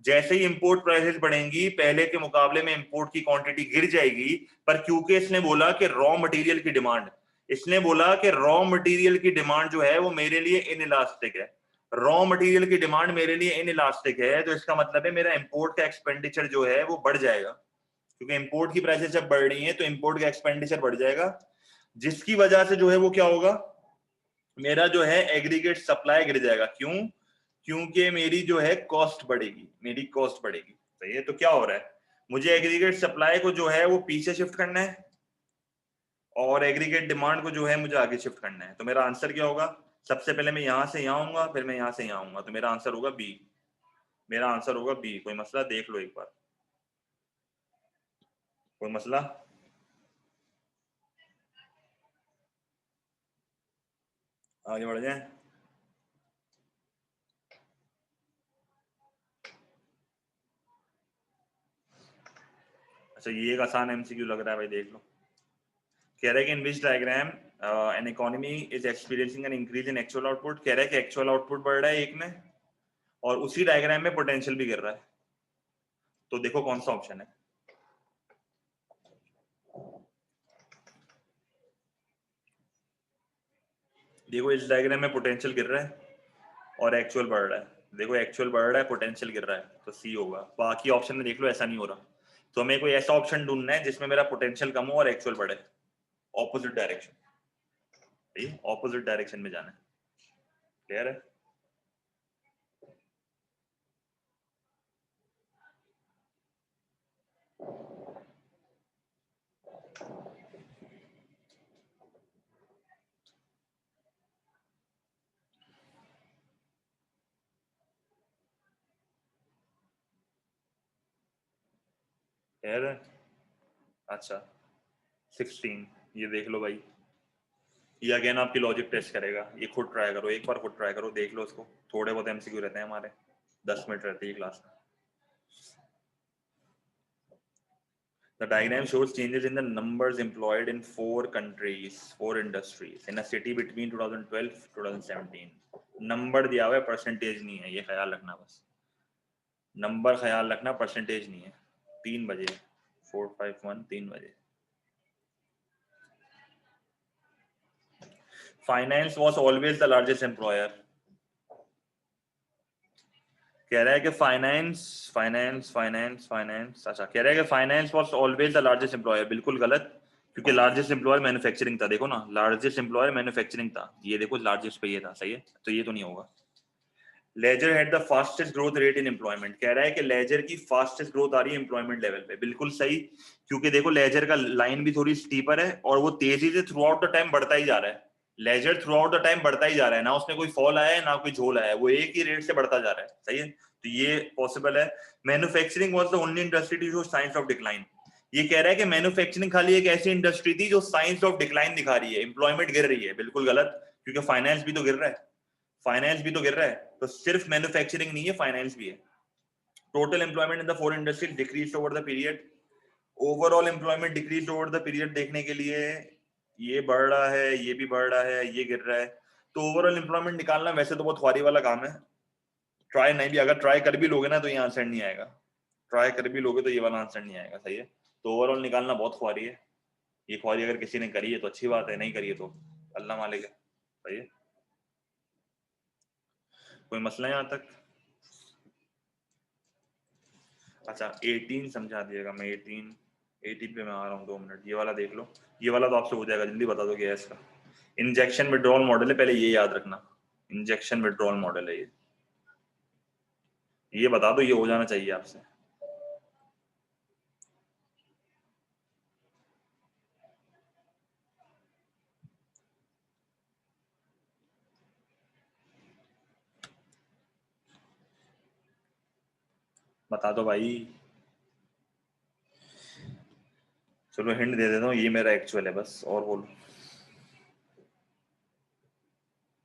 जैसे ही इंपोर्ट प्राइसेस बढ़ेंगी, पहले के मुकाबले में इंपोर्ट की क्वांटिटी गिर जाएगी, पर क्योंकि इसने बोला कि रॉ मटेरियल की डिमांड, इसने बोला कि रॉ मटेरियल की डिमांड जो है वो मेरे लिए इनइलास्टिक है, रॉ मटेरियल की डिमांड मेरे लिए इनइलास्टिक है, तो इसका मतलब है मेरा इंपोर्ट का एक्सपेंडिचर जो है वो बढ़ जाएगा, क्योंकि इंपोर्ट की प्राइसेस जब बढ़ रही हैं तो इंपोर्ट का एक्सपेंडिचर बढ़ जाएगा, जिसकी वजह से जो है वो क्या होगा? मेरा जो है एग्रीगेट सप्लाई गिर जाएगा. क्यों? क्योंकि मेरी जो है कॉस्ट बढ़ेगी, मेरी कॉस्ट बढ़ेगी. सही है. तो क्या हो रहा है? मुझे एग्रीगेट सप्लाई को जो है वो पीछे शिफ्ट करना है और एग्रीगेट डिमांड को जो है मुझे आगे शिफ्ट करना है. तो मेरा आंसर क्या होगा? सबसे पहले मैं यहां से यहां आऊंगा, फिर मैं यहां से यहां आऊंगा, तो मेरा आंसर होगा बी. मेरा आंसर होगा बी. कोई मसला? देख लो एक बार, कोई मसला? आगे बढ़ जाए. अच्छा, ये एक आसान MCQ लग रहा है भाई, देख लो. कह रहा है कि in which diagram an economy is experiencing an increase in actual output. कह रहा है कि एक्चुअल आउटपुट बढ़ रहा है एक में और उसी डायग्राम में पोटेंशियल भी गिर रहा है. तो देखो कौन सा ऑप्शन है. देखो इस डायग्राम में पोटेंशियल गिर रहा है और एक्चुअल बढ़ रहा है. देखो एक्चुअल बढ़ रहा है, पोटेंशियल गिर रहा है, तो सी होगा. बाकी ऑप्शन में देख लो ऐसा नहीं हो रहा, तो हमें कोई ऐसा ऑप्शन ढूंढना है जिसमें मेरा पोटेंशियल कम हो और एक्चुअल बढ़े. ऑपोजिट डायरेक्शन, ऑपोजिट डायरेक्शन में जाना है. क्लियर है? क्लियर है. अच्छा 16, ये देख लो भाई, ये अगेन आपकी लॉजिक टेस्ट करेगा. ये खुद ट्राई करो, एक बार खुद ट्राई करो, देख लो इसको. थोड़े बहुत MCQ रहते हैं हमारे, 10 मिनट रहती है क्लास में. The diagram shows changes in the numbers employed in 4 countries, 4 industries in a city between 2012 2017. Number दिया हुआ है, परसेंटेज नहीं है, ये ख्याल रखना बस। नंबर ख्याल रखना, परसेंटेज नहीं है। 3 बजे 451 3 बजे। Finance was always the largest employer. कह रहा है कि फाइनेंस फाइनेंस फाइनेंस फाइनेंस अच्छा कह रहा है कि finance was always the largest employer. बिल्कुल गलत, क्योंकि लार्जेस्ट एम्प्लॉयर मैन्युफैक्चरिंग था। देखो ना, लार्जेस्ट एम्प्लॉयर मैन्युफैक्चरिंग था, ये देखो लार्जेस्ट पे ये था, सही है, तो ये तो नहीं होगा। Leisure had the fastest growth rate in employment. कह रहा है कि लेजर की फास्टेस्ट ग्रोथ आ रही है एम्प्लॉयमेंट लेवल पे। बिल्कुल सही, क्योंकि देखो लेजर का लाइन भी थोड़ी स्टीपर है और वो तेजी से थ्रू आउट द टाइम बढ़ता ही जा रहा है। Leisure throughout the time बढ़ता ही जा रहा है, ना उसमें कोई फॉल आया है ना कोई झोल आया है, वो एक ही रेट से बढ़ता जा रहा है, सही है, तो ये पॉसिबल है। Manufacturing was the only industry to show signs of decline. ये कह रहा है कि मैन्युफैक्चरिंग खाली एक ऐसी इंडस्ट्री थी जो साइंस ऑफ डिक्लाइन दिखा रही है, एम्प्लॉयमेंट गिर रही है। बिल्कुल गलत, क्योंकि फाइनेंस भी तो गिर रहा है, फाइनेंस भी तो गिर रहा है, तो सिर्फ मैन्युफैक्चरिंग नहीं है, फाइनेंस भी है। Total employment in the 4 industries decrease over the period. Overall employment decrease over the period देखने के लिए ये बढ़ रहा है, ये भी बढ़ रहा है, ये गिर रहा है, तो ओवरऑल एम्प्लॉयमेंट निकालना वैसे तो बहुत ख्वारी वाला काम है। ट्राई नहीं भी, अगर ट्राई कर भी लोगे ना तो ये आंसर नहीं आएगा, ट्राई कर भी लोगे तो ये वाला आंसर नहीं आएगा, सही है। तो ओवरऑल निकालना बहुत ख्वारी है। ये ख्वारी अगर किसी ने करी है तो अच्छी बात है, नहीं करी है तो अल्लाह मालिक है, सही है। कोई मसला है यहाँ तक? अच्छा 18 समझा दिएगा, मैं 18 पे मैं आ रहा हूँ, 2 मिनट। ये वाला देख लो, ये वाला तो आपसे हो जाएगा, जल्दी बता दो क्या है इसका। इंजेक्शन विड्रॉल मॉडल है, पहले ये याद रखना, इंजेक्शन विड्रॉल मॉडल है ये बता दो, ये हो जाना चाहिए आपसे। बता दो भाई, चलो हिंट दे देता हूँ, ये मेरा एक्चुअल है बस, और बोलो,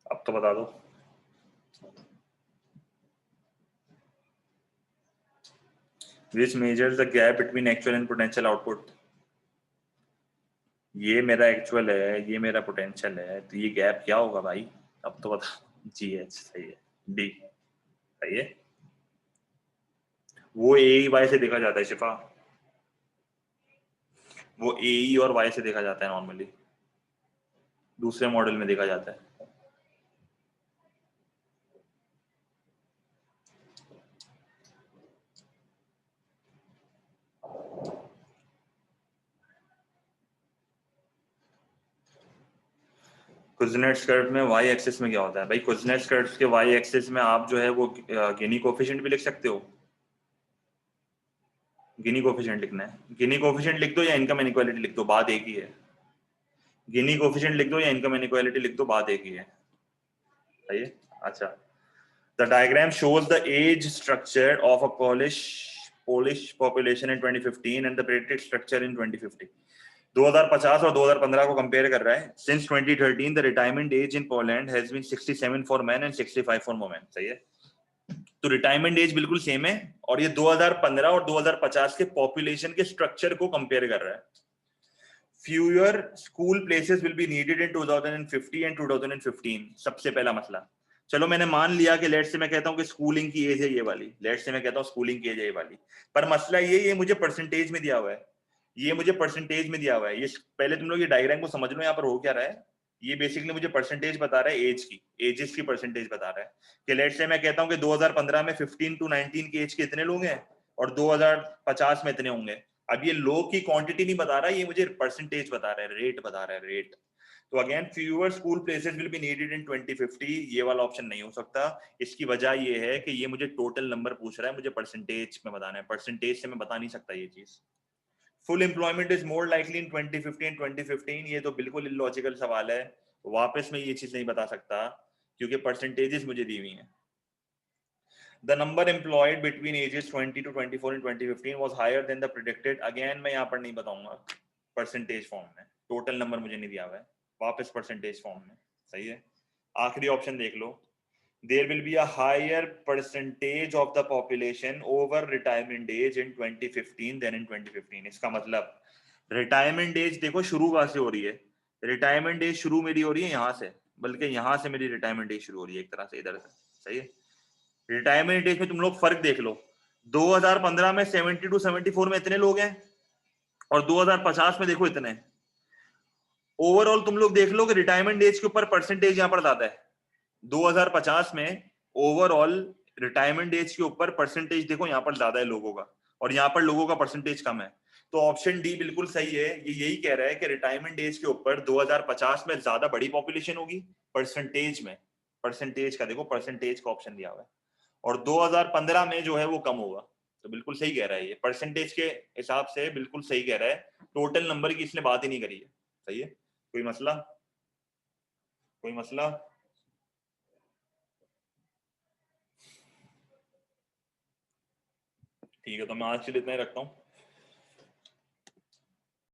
अब तो बता दो। Which measures the gap between actual and potential output? ये मेरा एक्चुअल है, ये मेरा पोटेंशियल है, तो ये गैप क्या होगा भाई? अब तो बता। GH सही है, डी सही है। वो ए वाई से देखा जाता है शिफा, वो ए और वाई से देखा जाता है नॉर्मली, दूसरे मॉडल में देखा जाता है। कुजनेट्स कर्व में वाई एक्सिस में क्या होता है भाई? कुजनेट्स कर्व के वाई एक्सिस में आप जो है वो गिनी कोफिशिएंट भी लिख सकते हो। गिनी कोफिशिएंट लिखना है, गिनी कोफिशिएंट लिख दो या इनकम इनइक्वालिटी लिख दो, बात एक ही है। गिनी कोफिशिएंट लिख दो या इनकम इनइक्वालिटी लिख दो, बात एक ही है, सही है। अच्छा, the diagram shows the age structure of a Polish population in 2015 and the predicted structure in 2050। 2050 और 2015 को कंपेयर कर रहा है। Since 2013 the retirement age in Poland has been 67 for men and 65 for women, सही है। तो रिटायरमेंट एज बिल्कुल सेम है, और ये 2015 और 2050 के पॉपुलेशन के स्ट्रक्चर को कंपेयर कर रहा है। Fewer school places will be needed in 2050 and 2015, सबसे पहला मसला। चलो मैंने मान लिया कि लेट से मैं कहता हूं कि स्कूलिंग की एज है ये वाली, लेट से मैं कहता हूं स्कूलिंग की एज है ये वाली, पर मसला ये मुझे परसेंटेज में दिया हुआ है, ये मुझे परसेंटेज में दिया हुआ है। ये पहले तुम लोग ये डायग्राम को समझ लो, यहाँ पर हो क्या रहा है। ये बेसिकली मुझे परसेंटेज बता रहा है एज की, एजेस की परसेंटेज बता रहा है कि लेट से मैं कहता हूं कि 2015 में 15 to 19 की एज के इतने लोग हैं और 2050 में इतने होंगे। अब ये लोग की क्वांटिटी नहीं बता रहा, ये मुझे परसेंटेज बता रहा है, रेट बता रहा है, रेट। तो again fewer school places will be needed in 2050, ये वाला ऑप्शन नहीं हो सकता। इसकी वजह ये है कि ये मुझे टोटल नंबर पूछ रहा है, मुझे परसेंटेज में बताना है, परसेंटेज से मैं बता नहीं सकता ये चीज। Full employment is more likely in 2050 and 2015, ये तो बिल्कुल इलॉजिकल सवाल है, वापस में ये चीज नहीं बता सकता क्योंकि परसेंटेजेस मुझे दी हुई हैं। The number employed between ages 20 to 24 in 2015 was higher than the predicted। Again मैं यहाँ पर नहीं बताऊंगा परसेंटेज फॉर्म में, टोटल नंबर मुझे नहीं दिया हुआ है, वापस परसेंटेज फॉर्म में, सही है। आखिरी ऑप्शन देख लो, there will be a higher percentage of the population over retirement age in 2015 than in 2015. इसका मतलब रिटायरमेंट एज देखो शुरू कहाँ से हो रही है, रिटायरमेंट एज शुरू मेरी हो रही है यहाँ से, बल्कि यहाँ से मेरी रिटायरमेंट एज शुरू हो रही है एक तरह से, इधर से, सही है। रिटायरमेंट एज में तुम लोग फर्क देख लो, 2015 में 70 to 74 में इतने लोग हैं और 2050 में देखो इतने। ओवरऑल तुम लोग देख लो कि रिटायरमेंट एज के ऊपर परसेंटेज यहाँ पर ज्यादा है। 2050 में ओवरऑल रिटायरमेंट एज के ऊपर परसेंटेज देखो यहाँ पर ज्यादा है लोगों का, और यहाँ पर लोगों का परसेंटेज कम है। तो ऑप्शन डी बिल्कुल सही है, ये यही कह रहा है कि रिटायरमेंट एज के ऊपर 2050 में ज्यादा बड़ी पॉपुलेशन होगी परसेंटेज में, परसेंटेज का देखो परसेंटेज का ऑप्शन दिया हुआ है, और 2015 में जो है वो कम होगा। तो बिल्कुल सही कह रहा है, ये परसेंटेज के हिसाब से बिल्कुल सही कह रहा है, टोटल नंबर की इसने बात ही नहीं करी है। सही है, कोई मसला, कोई मसला? ठीक है, तो मैं आज के लिए इतना ही रखता हूँ।